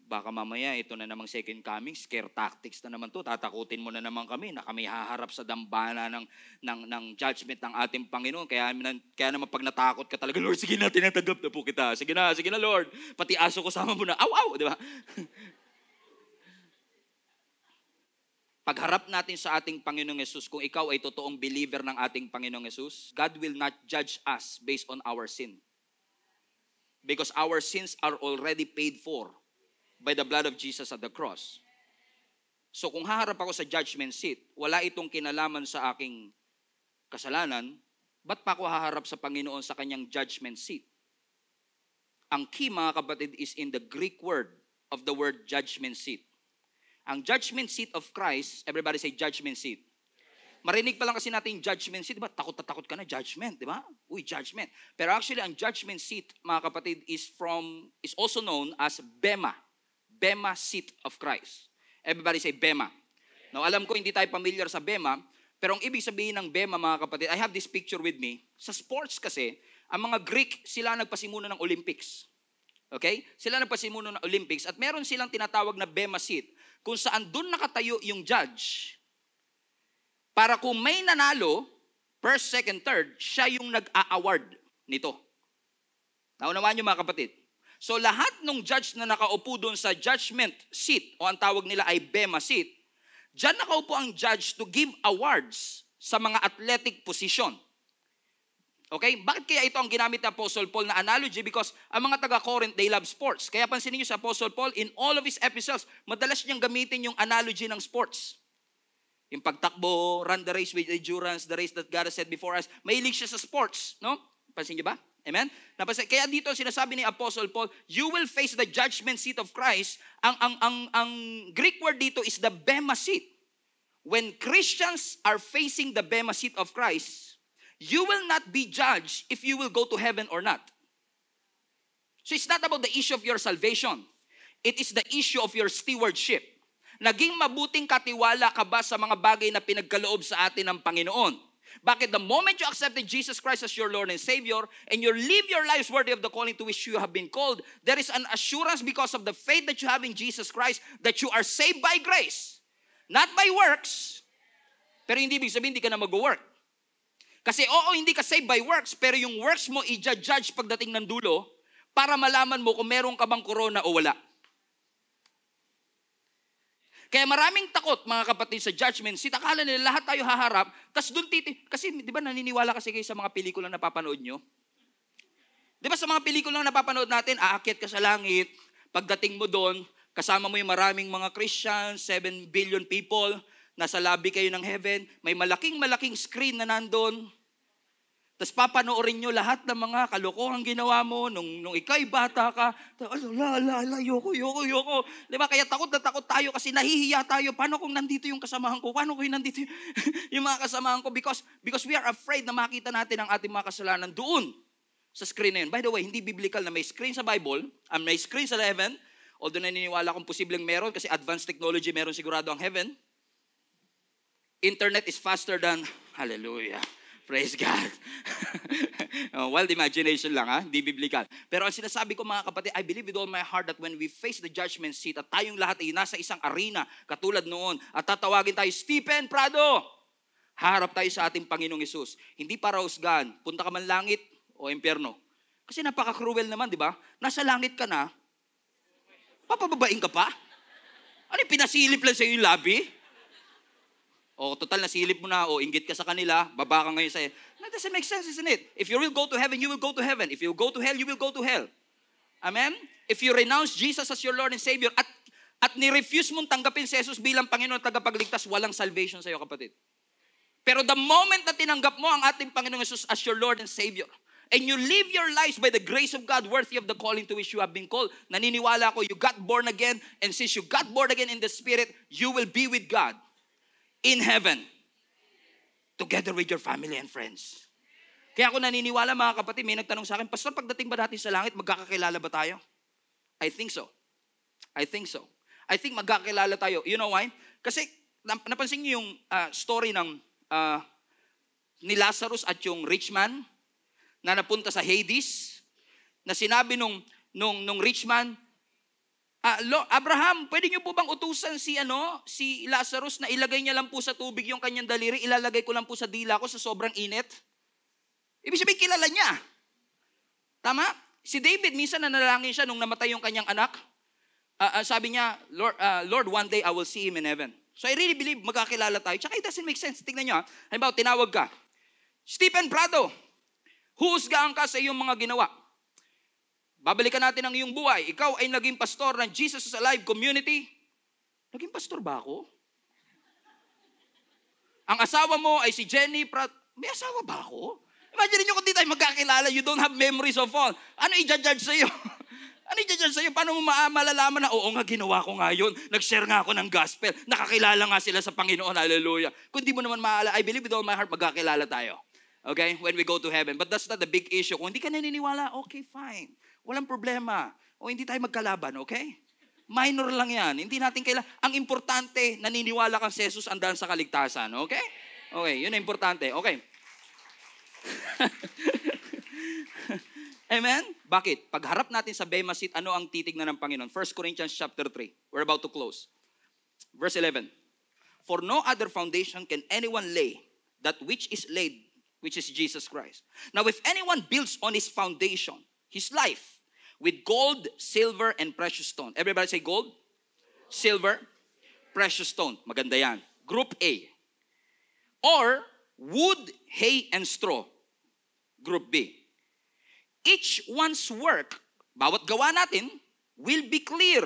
baka mamaya ito na namang second coming, scare tactics na naman to. Tatakutin mo na naman kami na kami haharap sa dambana ng judgment ng ating Panginoon. Kaya naman pag natakot ka talaga, Lord, sige na, tinatanggap na po kita. Sige na, Lord. Pati aso ko sama mo na. Aw, di ba? Pagharap natin sa ating Panginoong Yesus, kung ikaw ay totoong believer ng ating Panginoong Yesus, God will not judge us based on our sin. Because our sins are already paid for by the blood of Jesus at the cross. So kung haharap ako sa judgment seat, wala itong kinalaman sa aking kasalanan, ba't pa ako haharap sa Panginoon sa kanyang judgment seat? Ang key, mga kapatid, is in the Greek word of the word judgment seat. Ang judgment seat of Christ, everybody say judgment seat. Marinig pa lang kasi natin yung judgment seat, diba? Takot na takot ka na, judgment, diba? Uy, judgment. Pero actually, ang judgment seat, mga kapatid, is also known as Bema. Bema seat of Christ. Everybody say Bema. Now, alam ko hindi tayo familiar sa Bema, pero ang ibig sabihin ng Bema, mga kapatid, I have this picture with me. Sa sports kasi, ang mga Greek, sila nagpasimuna ng Olympics. Okay? Sila nagpasimuna ng Olympics at meron silang tinatawag na Bema seat kung saan doon nakatayo yung judge para kung may nanalo, first, second, third, siya yung nag-a-award nito. Naunawaan niyo, mga kapatid? So lahat ng judge na nakaupo doon sa judgment seat, o ang tawag nila ay Bema seat, dyan nakaupo ang judge to give awards sa mga athletic position. Okay? Bakit kaya ito ang ginamit ng Apostle Paul na analogy? Because ang mga taga-Corinth, they love sports. Kaya pansinin niyo sa Apostle Paul, in all of his epistles, madalas niyang gamitin yung analogy ng sports. Yung pagtakbo, run the race with endurance, the race that God has set before us. Mahilig siya sa sports. No? Pansin niyo ba? Amen? Kaya dito sinasabi ni Apostle Paul, you will face the judgment seat of Christ. Ang Greek word dito is the Bema seat. When Christians are facing the Bema seat of Christ, you will not be judged if you will go to heaven or not. So it's not about the issue of your salvation. It is the issue of your stewardship. Naging mabuting katiwala ka ba sa mga bagay na pinagkaloob sa atin ng Panginoon? Bakit the moment you accepted Jesus Christ as your Lord and Savior and you live your lives worthy of the calling to which you have been called, there is an assurance because of the faith that you have in Jesus Christ that you are saved by grace. Not by works. Pero hindi ibig sabihin hindi ka na mag-work. Kasi hindi ka saved by works, pero yung works mo i-judge pagdating ng dulo para malaman mo kung meron ka bang corona o wala. Kaya maraming takot, mga kapatid, sa judgment seat. Akala nila lahat tayo haharap, tas doon kasi di ba naniniwala kasi kayo sa mga pelikula na napapanood nyo? Di ba sa mga pelikula na napapanood natin, aakyat ka sa langit, pagdating mo doon, kasama mo yung maraming mga Christians, 7 billion people, nasa lobby kayo ng heaven, may malaking screen na nandun, tapos papanoorin nyo lahat ng mga kalokohang ginawa mo nung ikaw'y bata ka. Yoko. Diba? Kaya takot na takot tayo kasi nahihiya tayo. Paano kung nandito yung kasamahan ko? Paano kung nandito yung mga kasamahan ko? Because we are afraid na makita natin ang ating mga kasalanan doon sa screen na yun. By the way, hindi biblical na may screen sa Bible, may screen sa heaven, although naniniwala kung posibleng meron kasi advanced technology meron sigurado ang heaven. Internet is faster than, hallelujah. Praise God. Wild imagination lang, hindi biblical. Pero ang sinasabi ko mga kapatid, I believe with all my heart that when we face the judgment seat at tayong lahat ay nasa isang arena katulad noon at tatawagin tayo, Stephen Prado, harap tayo sa ating Panginoong Hesus. Hindi para husgahan, punta ka man langit o impyerno. Kasi napaka-cruel naman, di ba? Nasa langit ka na, papababain ka pa? Ano yung pinasilip lang sa yung labi? O total nasilip mo na, o inggit ka sa kanila, baba ka ngayon sa'yo. That doesn't make sense, isn't it? If you will go to heaven, you will go to heaven. If you will go to hell, you will go to hell. Amen? If you renounce Jesus as your Lord and Savior, at ni-refuse mong tanggapin si Jesus bilang Panginoon at tagapagligtas, walang salvation sa'yo, kapatid. Pero the moment na tinanggap mo ang ating Panginoong Jesus as your Lord and Savior, and you live your lives by the grace of God worthy of the calling to which you have been called, naniniwala ko, you got born again, and since you got born again in the Spirit, you will be with God in heaven, together with your family and friends. Kaya ako naniniwala mga kapatid, may nagtanong sa akin, Pastor, pagdating ba natin sa langit, magkakakilala ba tayo? I think so. I think magkakilala tayo. You know why? Kasi napansin niyo yung story ng ni Lazarus at yung rich man na napunta sa Hades, na sinabi nung rich man, Abraham, pwede niyo po bang utusan si Lazarus na ilagay niya lang po sa tubig yung kanyang daliri, ilalagay ko lang po sa dila ko sa sobrang init? Ibig sabihin, kilala niya. Tama? Si David, minsan nanalangin siya nung namatay yung kanyang anak. Sabi niya, Lord, one day I will see him in heaven. So I really believe magkakilala tayo. Tsaka it doesn't make sense. Tingnan niyo, halimbawa, tinawag ka, Stephen Prado, huhusgahan ka sa iyong mga ginawa. Babalikan natin ang iyong buhay. Ikaw ay naging pastor ng Jesus is Alive community. Naging pastor ba ako? Ang asawa mo ay si Jenny Pratt. May asawa ba ako? Imagine niyo kung di tayo magkakilala, you don't have memories of all. Ano i-judge sa'yo? Ano i-judge sa'yo? Paano mo malalaman na, oo nga, ginawa ko nga yun. Nag-share nga ako ng gospel. Nakakilala nga sila sa Panginoon. Hallelujah. Kung di mo naman maalala, I believe with all my heart, magkakilala tayo. Okay? When we go to heaven. But that's not the big issue. Kung hindi ka naniniwala, okay, fine. Walang problema. O hindi tayo magkalaban, okay? Minor lang yan. Hindi natin kailangan. Ang importante, naniniwala kang si Jesus andaan sa kaligtasan, okay? Okay, yun ang importante. Okay. Amen? Bakit? Pagharap natin sa Bema seat, ano ang titignan ng Panginoon? 1 Corinthians chapter 3. We're about to close. Verse 11. For no other foundation can anyone lay that which is laid, which is Jesus Christ. Now, if anyone builds on his foundation, his life, with gold, silver, and precious stone. Everybody say gold, silver, precious stone. Maganda yan. Group A. Or wood, hay, and straw. Group B. Each one's work, bawat gawa natin, will be clear,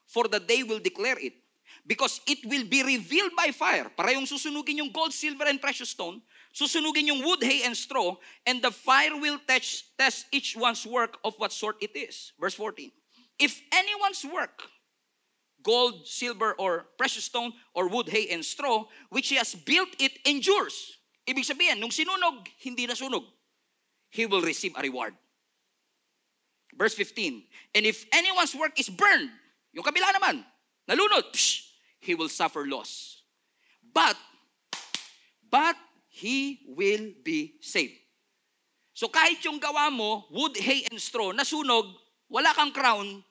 for the day will declare it. Because it will be revealed by fire. Para yung susunugin yung gold, silver, and precious stone, susunugin yung wood, hay, and straw, and the fire will test each one's work of what sort it is. Verse 14. If anyone's work, gold, silver, or precious stone, or wood, hay, and straw, which he has built, it endures. Ibig sabihin, nung sinunog, hindi nasunog. He will receive a reward. Verse 15. And if anyone's work is burned, yung kabila naman, nalunod, he will suffer loss. But he will be saved. So kahit yung gawa mo, wood, hay, and straw, nasunog, wala kang crown,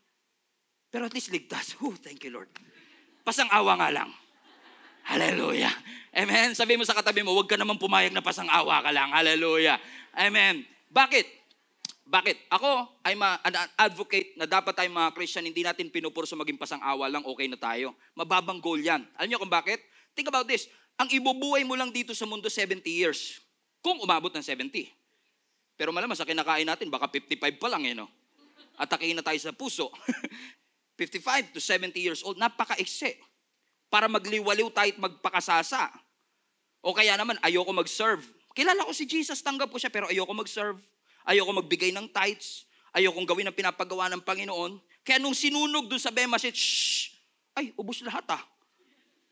pero at least ligtas. Thank you, Lord. Pasang-awa nga lang. Hallelujah. Amen. Sabi mo sa katabi mo, huwag ka naman pumayag na pasang-awa ka lang. Hallelujah. Amen. Bakit? Ako, I'm an advocate na dapat tayong mga Christian, hindi natin pinupurso maging pasang-awa lang, okay na tayo. Mababang goal yan. Alam niyo kung bakit? Think about this. Ang ibubuhay mo lang dito sa mundo 70 years. Kung umabot ng 70. Pero malamang sa kinakain natin, baka 55 pa lang no? Atakihin na tayo sa puso. 55 to 70 years old, napaka-ikse. para magliwaliw tayo at magpakasasa. O kaya naman, ayoko mag-serve. Kilala ko si Jesus, tanggap ko siya, pero ayoko mag-serve. Ayoko magbigay ng tithes. Ayokong gawin ang pinapagawa ng Panginoon. Kaya nung sinunog dun sa Bema Seat, ay, ubos lahat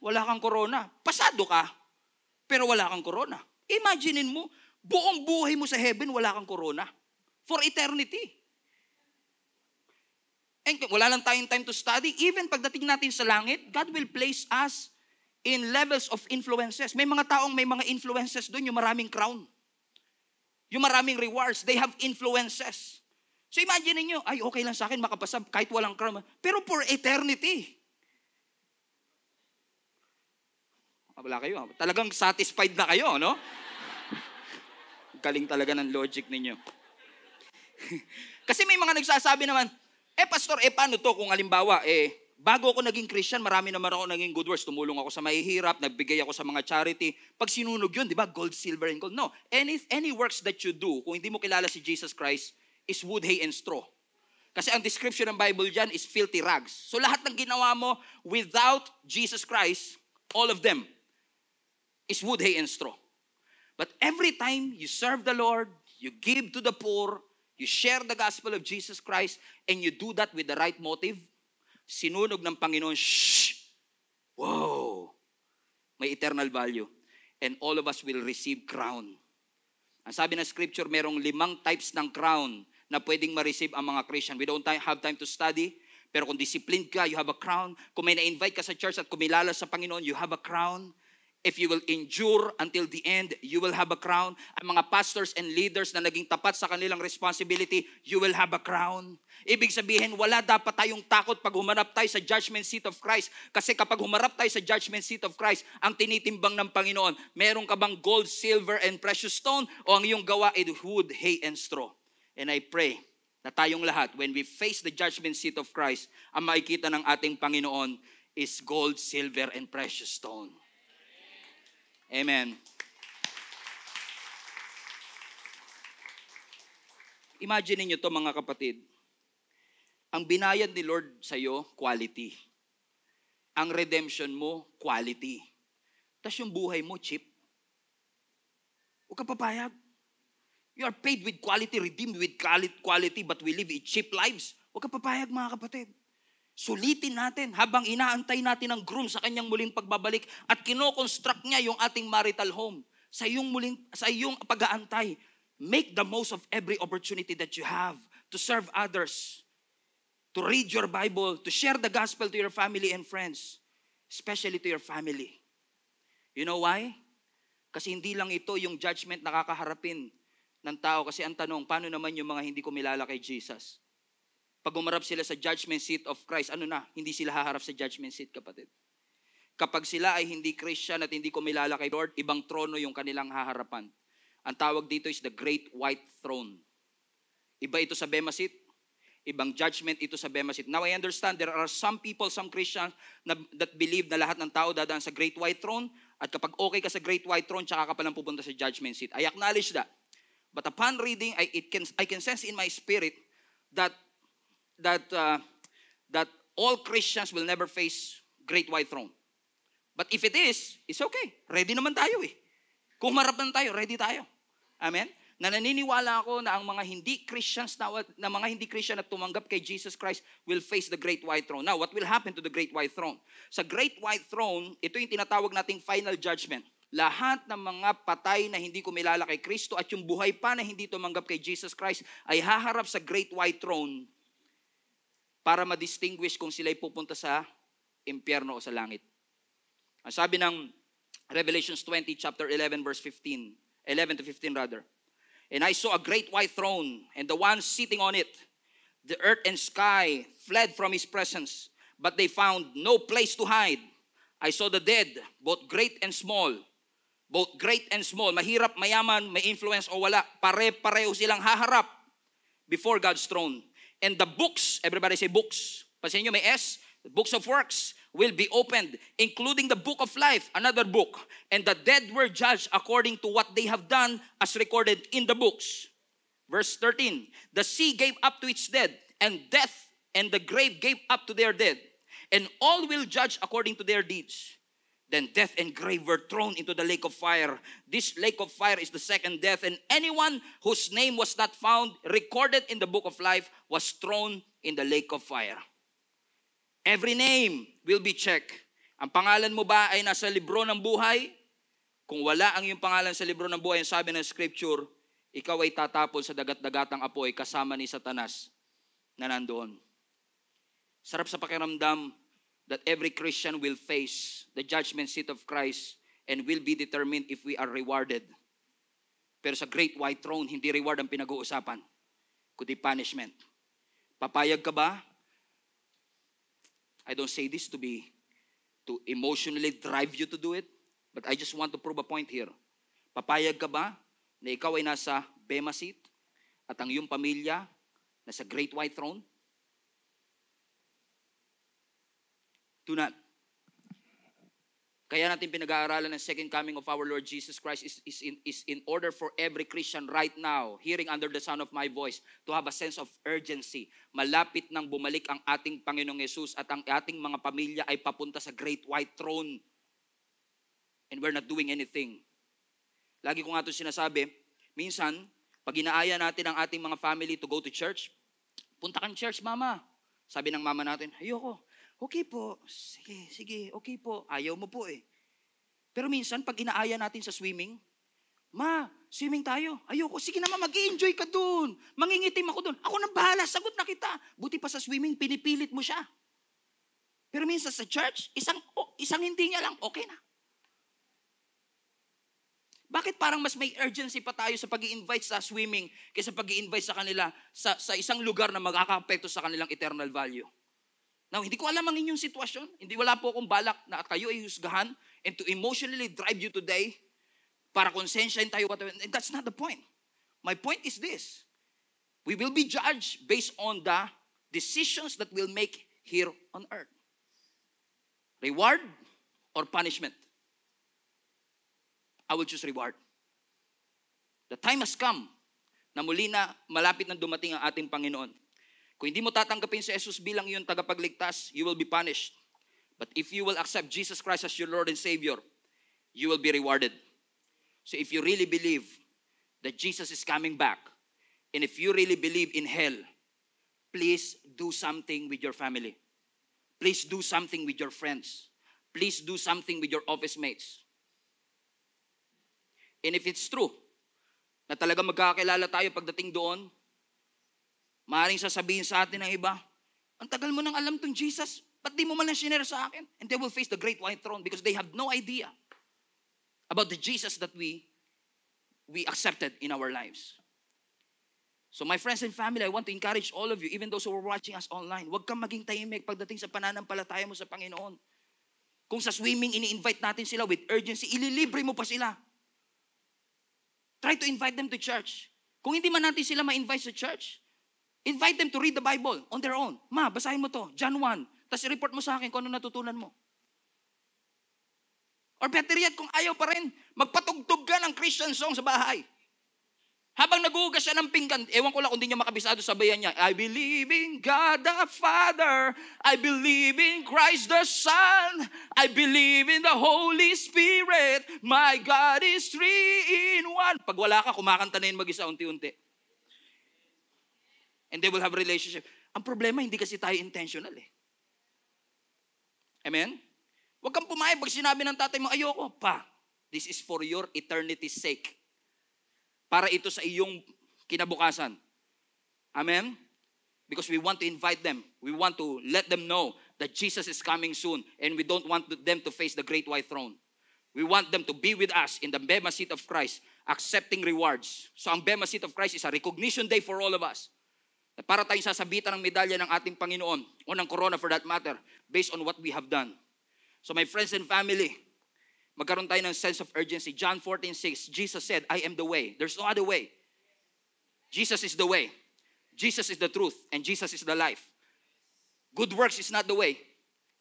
Wala kang corona. Pasado ka, pero wala kang corona. Imaginein mo, buong buhay mo sa heaven, wala kang corona. For eternity. And wala lang tayong time to study. Even pagdating natin sa langit, God will place us in levels of influences. May mga taong may mga influences doon, yung maraming crown. Yung maraming rewards. They have influences. So imagine niyo, ay okay lang sa akin makapasa kahit walang crown. Pero for eternity. Wala kayo. Talagang satisfied na kayo, no? Galing talaga ng logic ninyo. Kasi may mga nagsasabi naman, pastor, paano to kung halimbawa, bago ako naging Christian, marami naman ako naging good works. Tumulong ako sa mahihirap, nagbigay ako sa mga charity. Pag sinunog yun, di ba, gold, silver, and gold. No, any works that you do, kung hindi mo kilala si Jesus Christ, is wood, hay, and straw. Kasi ang description ng Bible dyan is filthy rags. So lahat ng ginawa mo without Jesus Christ, all of them, is wood, hay, and straw. But every time you serve the Lord, you give to the poor, you share the gospel of Jesus Christ, and you do that with the right motive, sinunog ng Panginoon, wow, may eternal value. And all of us will receive crown. Ang sabi ng scripture, merong 5 types ng crown na pwedeng ma-receive ang mga Christian. We don't have time to study, pero kung disciplined ka, you have a crown. Kung may na-invite ka sa church at kumilala sa Panginoon, you have a crown. If you will endure until the end, you will have a crown. Ang mga pastors and leaders na naging tapat sa kanilang responsibility, you will have a crown. Ibig sabihin, wala dapat tayong takot pag humarap tayo sa judgment seat of Christ. Kasi kapag humarap tayo sa judgment seat of Christ, ang tinitimbang ng Panginoon, meron ka bang gold, silver, and precious stone? O ang iyong gawa ay wood, hay, and straw? And I pray na tayong lahat, when we face the judgment seat of Christ, ang makikita ng ating Panginoon is gold, silver, and precious stone. Amen. Imagine niyo to mga kapatid. Ang binayad ni Lord sa iyo, quality. Ang redemption mo, quality. Tapos yung buhay mo, cheap. Huwag ka papayag. You are paid with quality, redeemed with quality, but we live cheap lives. Huwag ka papayag mga kapatid. Sulitin natin habang inaantay natin ang groom sa kanyang muling pagbabalik at kinoconstruct niya yung ating marital home. Sa iyong pag-aantay, make the most of every opportunity that you have to serve others, to read your Bible, to share the gospel to your family and friends, especially to your family. You know why? Kasi hindi lang ito yung judgment na kakaharapin ng tao. Kasi ang tanong, paano naman yung mga hindi kumilala kay Jesus? Pag umarap sila sa judgment seat of Christ, hindi sila haharap sa judgment seat, kapatid. Kapag sila ay hindi Christian at hindi kumilala kay Lord, ibang trono yung kanilang haharapan. Ang tawag dito is the Great White Throne. Iba ito sa Bema Seat, ibang judgment ito sa Bema Seat. Now I understand there are some people, some Christians that believe na lahat ng tao dadaan sa Great White Throne, at kapag okay ka sa Great White Throne, tsaka ka palang pupunta sa judgment seat. I acknowledge that. But upon reading, I can sense in my spirit that all Christians will never face Great White Throne. But if it is, it's okay. Ready naman tayo Kung marap naman tayo, ready tayo. Amen? Na naniniwala ako na ang mga hindi Christians na mga hindi Christian na tumanggap kay Jesus Christ will face the Great White Throne. Now, what will happen to the Great White Throne? Sa Great White Throne, ito yung tinatawag nating final judgment. Lahat ng mga patay na hindi kumilala kay Kristo at yung buhay pa na hindi tumanggap kay Jesus Christ ay haharap sa Great White Throne para ma-distinguish kung sila'y pupunta sa impyerno o sa langit. Ang sabi ng Revelations 20, chapter 11, verse 15, 11 to 15 rather. And I saw a great white throne, and the one sitting on it. The earth and sky fled from his presence, but they found no place to hide. I saw the dead, both great and small. Both great and small. Mahirap, mayaman, may influence o wala. Pare-pareho silang haharap before God's throne. And the books, everybody say books. Pasin nyo may S. The books of works will be opened, including the book of life, another book. And the dead were judged according to what they have done as recorded in the books. Verse 13. The sea gave up to its dead, and death and the grave gave up to their dead. and all will judge according to their deeds. Then death and grave were thrown into the lake of fire. This lake of fire is the second death, and anyone whose name was not found recorded in the book of life was thrown in the lake of fire. Every name will be checked. Ang pangalan mo ba ay nasa libro ng buhay? Kung wala ang iyong pangalan sa libro ng buhay, ang sabi ng scripture, ikaw ay tatapon sa dagat-dagatang apoy kasama ni Satanas na nandoon. Sarap sa pakiramdam that every Christian will face the judgment seat of Christ and will be determined if we are rewarded. Pero sa great white throne, hindi reward ang pinag-uusapan, kundi punishment. Papayag ka ba? I don't say this to emotionally drive you to do it, but I just want to prove a point here. Papayag ka ba na ikaw ay nasa Bema seat at ang iyong pamilya nasa great white throne? Do not. Kaya natin pinag-aaralan ng second coming of our Lord Jesus Christ is in order for every Christian right now, hearing under the sound of my voice, to have a sense of urgency. Malapit nang bumalik ang ating Panginoong Yesus at ang ating mga pamilya ay papunta sa great white throne. And we're not doing anything. Lagi ko nga ito sinasabi, minsan, pag inaaya natin ang ating mga family to go to church, punta kang church, mama. Sabi ng mama natin, ayoko. Okay po, sige, okay po. Ayaw mo po eh. Pero minsan, pag inaaya natin sa swimming, ma, swimming tayo. Ayoko, sige naman, mag-i-enjoy ka dun. Mangingitim ako dun. Ako na bahala, sagot na kita. Buti pa sa swimming, pinipilit mo siya. Pero minsan sa church, isang hindi niya lang, okay na. Bakit parang mas may urgency pa tayo sa pag-i-invite sa swimming kaysa pag-i-invite sa kanila sa isang lugar na magkaka-apekto sa kanilang eternal value? Now, hindi ko alam ang inyong sitwasyon. Wala po akong balak na kayo ay husgahan and to emotionally drive you today para konsensyahin tayo. And that's not the point. My point is this. We will be judged based on the decisions that we'll make here on earth. Reward or punishment? I will choose reward. The time has come na muli na malapit na dumating ang ating Panginoon. Kung hindi mo tatanggapin si Jesus bilang iyong tagapagligtas, you will be punished. But if you will accept Jesus Christ as your Lord and Savior, you will be rewarded. So if you really believe that Jesus is coming back, and if you really believe in hell, please do something with your family. Please do something with your friends. Please do something with your office mates. And if it's true na talaga magkakilala tayo pagdating doon, maaaring sasabihin sa atin ng iba, ang tagal mo nang alam tong Jesus, ba't di mo man lang shinare sa akin? And they will face the great white throne because they have no idea about the Jesus that we accepted in our lives. So my friends and family, I want to encourage all of you, even those who are watching us online, huwag kang maging tahimik pagdating sa pananampalataya mo sa Panginoon. Kung sa swimming, ini-invite natin sila with urgency, ililibre mo pa sila. Try to invite them to church. Kung hindi man natin sila ma-invite sa church, invite them to read the Bible on their own. Ma, basahin mo to, John 1. Tapos i-report mo sa akin kung ano natutunan mo. Or better yet, kung ayaw pa rin, magpatugtog ka ng Christian song sa bahay. Habang naguhugas siya ng pinggan, ewan ko lang kung di niya makabisado, sabayan niya, I believe in God the Father. I believe in Christ the Son. I believe in the Holy Spirit. My God is 3-in-1. Pag wala ka, kumakanta na yun mag-isa unti-unti. And they will have relationship. Ang problema, hindi kasi tayo intentional eh. Amen? Huwag kang pumayag pag sinabi ng tatay mo, ayoko pa. This is for your eternity's sake. Para ito sa iyong kinabukasan. Amen? Because we want to invite them. We want to let them know that Jesus is coming soon and we don't want them to face the great white throne. We want them to be with us in the Bema seat of Christ, accepting rewards. So ang Bema seat of Christ is a recognition day for all of us. Para tayong sasabitan ng medalya ng ating Panginoon o ng corona for that matter, based on what we have done. So my friends and family, magkaroon tayo ng sense of urgency. John 14:6, Jesus said, I am the way. There's no other way. Jesus is the way. Jesus is the truth. And Jesus is the life. Good works is not the way.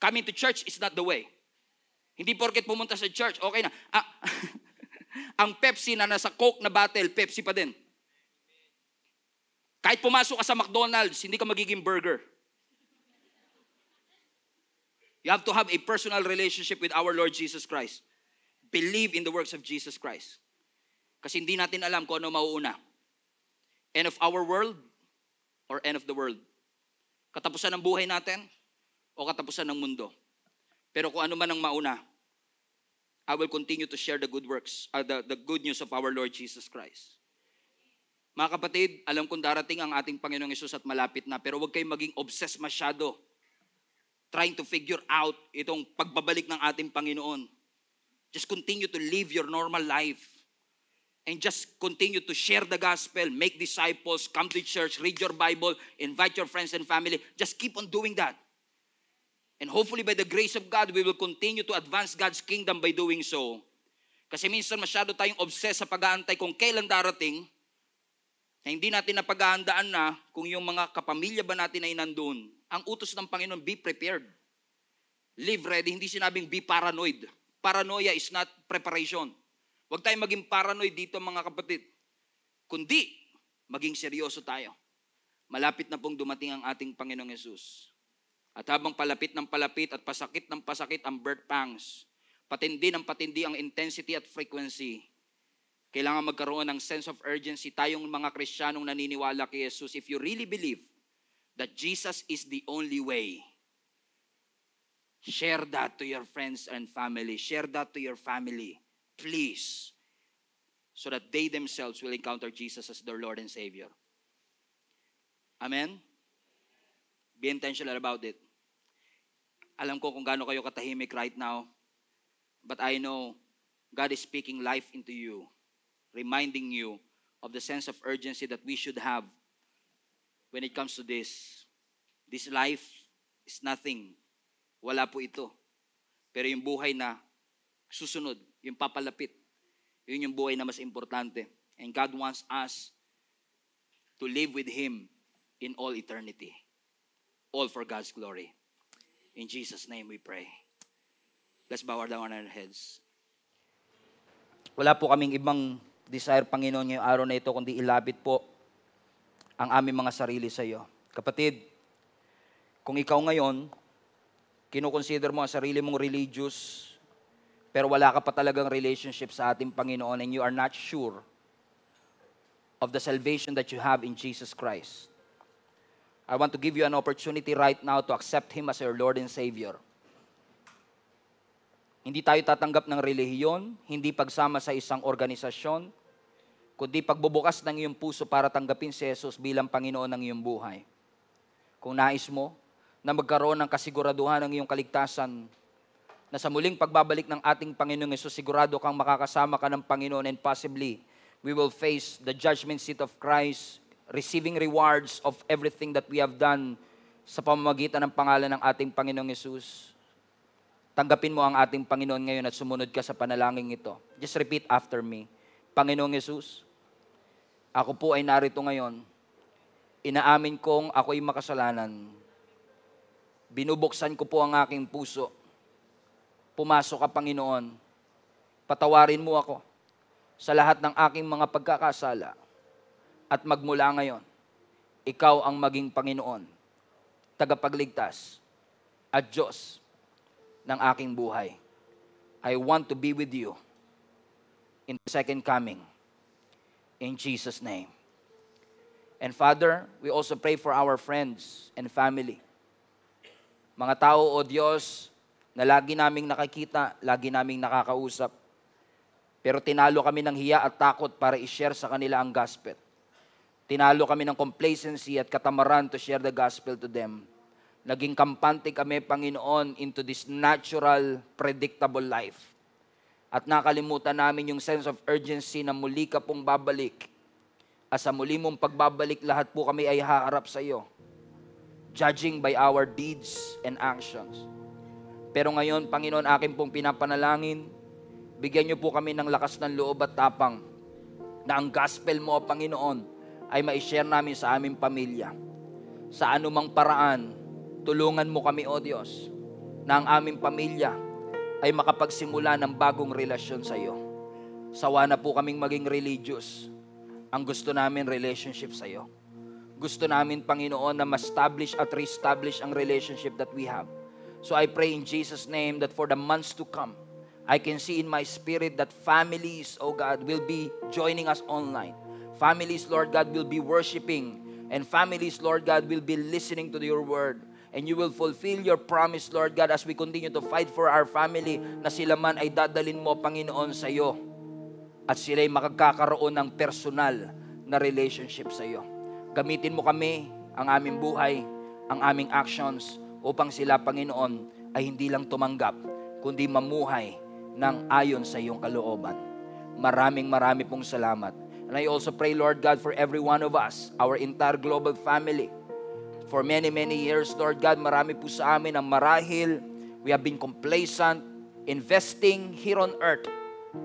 Coming to church is not the way. Hindi porket pumunta sa church, okay na. Ang Pepsi na nasa Coke na bottle, Pepsi pa din. Kahit pumasok ka sa McDonald's, hindi ka magiging burger. You have to have a personal relationship with our Lord Jesus Christ. Believe in the works of Jesus Christ. Kasi hindi natin alam kung ano mauuna. End of our world or end of the world. Katapusan ng buhay natin o katapusan ng mundo. Pero kung ano man ang mauna, I will continue to share the good works, the good news of our Lord Jesus Christ. Mga kapatid, alam kong darating ang ating Panginoong Hesus at malapit na, pero huwag kayong maging obsessed masyado trying to figure out itong pagbabalik ng ating Panginoon. Just continue to live your normal life. And just continue to share the gospel, make disciples, come to church, read your Bible, invite your friends and family. Just keep on doing that. And hopefully by the grace of God, we will continue to advance God's kingdom by doing so. Kasi minsan masyado tayong obsessed sa pag-aantay kung kailan darating, na hindi natin napag-aandaan na kung yung mga kapamilya ba natin ay nandun. Ang utos ng Panginoon, be prepared. Live ready, hindi sinabing be paranoid. Paranoia is not preparation. Huwag tayong maging paranoid dito mga kapatid. Kundi, maging seryoso tayo. Malapit na pong dumating ang ating Panginoong Hesus. At habang palapit ng palapit at pasakit ng pasakit ang birth pangs, patindi ng patindi ang intensity at frequency, kailangan magkaroon ng sense of urgency tayong mga Kristiyanong naniniwala kay Jesus. If you really believe that Jesus is the only way, share that to your friends and family. Share that to your family. Please. So that they themselves will encounter Jesus as their Lord and Savior. Amen? Be intentional about it. Alam ko kung gaano kayo katahimik right now, but I know God is speaking life into you, reminding you of the sense of urgency that we should have when it comes to this. This life is nothing. Wala po ito. Pero yung buhay na susunod, yung papalapit, yun yung buhay na mas importante. And God wants us to live with Him in all eternity. All for God's glory. In Jesus' name we pray. Let's bow down our heads. Wala po kaming ibang desire, Panginoon, ngayong araw na ito, kundi ilapit po ang aming mga sarili sa iyo. Kapatid, kung ikaw ngayon, kinukonsider mo ang sarili mong religious, pero wala ka pa talagang relationship sa ating Panginoon and you are not sure of the salvation that you have in Jesus Christ, I want to give you an opportunity right now to accept Him as your Lord and Savior. Hindi tayo tatanggap ng relihiyon, hindi pagsama sa isang organisasyon, kundi pagbubukas ng iyong puso para tanggapin si Jesus bilang Panginoon ng iyong buhay. Kung nais mo na magkaroon ng kasiguraduhan ng iyong kaligtasan, na sa muling pagbabalik ng ating Panginoong Hesus, sigurado kang makakasama ka ng Panginoon and possibly we will face the judgment seat of Christ, receiving rewards of everything that we have done sa pamamagitan ng pangalan ng ating Panginoong Hesus. Tanggapin mo ang ating Panginoon ngayon at sumunod ka sa panalangin ito. Just repeat after me. Panginoong Hesus, ako po ay narito ngayon. Inaamin kong ako'y makasalanan. Binubuksan ko po ang aking puso. Pumasok ka, Panginoon. Patawarin mo ako sa lahat ng aking mga pagkakasala. At magmula ngayon, ikaw ang maging Panginoon, tagapagligtas, at Diyos ng aking buhay. I want to be with you in the second coming. In Jesus' name. And Father, we also pray for our friends and family. Mga tao, O Diyos, na lagi naming nakikita, lagi naming nakakausap. Pero tinalo kami ng hiya at takot para i-share sa kanila ang gospel. Tinalo kami ng complacency at katamaran to share the gospel to them. Naging kampante kami, Panginoon, into this natural, predictable life. At nakalimutan namin yung sense of urgency na muli ka pong babalik. At sa muli mong pagbabalik, lahat po kami ay haharap sa iyo, judging by our deeds and actions. Pero ngayon, Panginoon, akin pong pinapanalangin, bigyan niyo po kami ng lakas ng loob at tapang na ang gospel mo, Panginoon, ay ma-share namin sa aming pamilya. Sa anumang paraan, tulungan mo kami, O Diyos, na ang aming pamilya ay makapagsimula ng bagong relasyon sa iyo. Sawa na po kaming maging religious. Ang gusto namin, relationship sa iyo. Gusto namin, Panginoon, na ma-establish at re-establish ang relationship that we have. So I pray in Jesus' name that for the months to come, I can see in my spirit that families, oh God, will be joining us online. Families, Lord God, will be worshiping. And families, Lord God, will be listening to your word. And you will fulfill your promise, Lord God, as we continue to fight for our family, na sila man ay dadalin mo, Panginoon, sa iyo. At sila ay makagkakaroon ng personal na relationship sa iyo. Gamitin mo kami, ang aming buhay, ang aming actions, upang sila, Panginoon, ay hindi lang tumanggap, kundi mamuhay ng ayon sa iyong kalooban. Maraming pong salamat. And I also pray, Lord God, for every one of us, our entire global family. For many years, Lord God, marami po sa amin ang marahil we have been complacent, investing here on earth,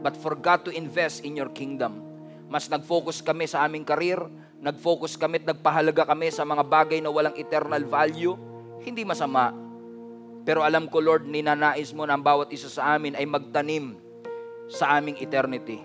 but forgot to invest in your kingdom. Mas nag-focus kami sa aming career, nag-focus kami at nagpahalaga kami sa mga bagay na walang eternal value. Hindi masama. Pero alam ko, Lord, ninanais mo na ang bawat isa sa amin ay magtanim sa aming eternity.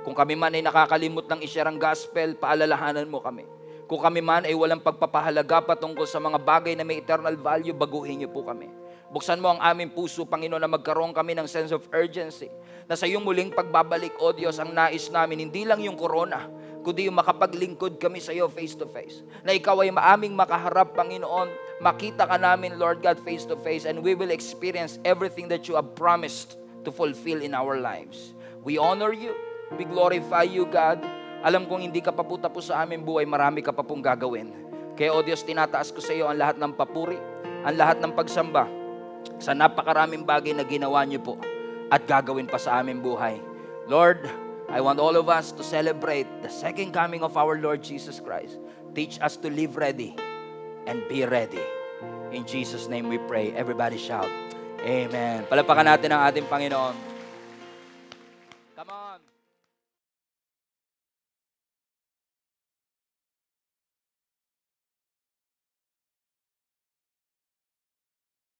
Kung kami man ay nakakalimot ng i-share ang gospel, paalalahanan mo kami. Kung kami man ay walang pagpapahalaga patungkol sa mga bagay na may eternal value, baguhin niyo po kami. Buksan mo ang aming puso, Panginoon, na magkaroon kami ng sense of urgency. Na sa iyong muling pagbabalik, O Diyos, ang nais namin, hindi lang yung corona, kundi yung makapaglingkod kami sa iyo face to face. Na ikaw ay maaming makaharap, Panginoon, makita ka namin, Lord God, face to face, and we will experience everything that you have promised to fulfill in our lives. We honor you. We glorify you, God. Alam kong hindi ka pa po tapos sa aming buhay, marami ka pa pong gagawin. Kaya, O Diyos, tinataas ko sa iyo ang lahat ng papuri, ang lahat ng pagsamba, sa napakaraming bagay na ginawa niyo po at gagawin pa sa aming buhay. Lord, I want all of us to celebrate the second coming of our Lord Jesus Christ. Teach us to live ready and be ready. In Jesus' name we pray. Everybody shout, Amen. Palapakan natin ang ating Panginoon. Come on.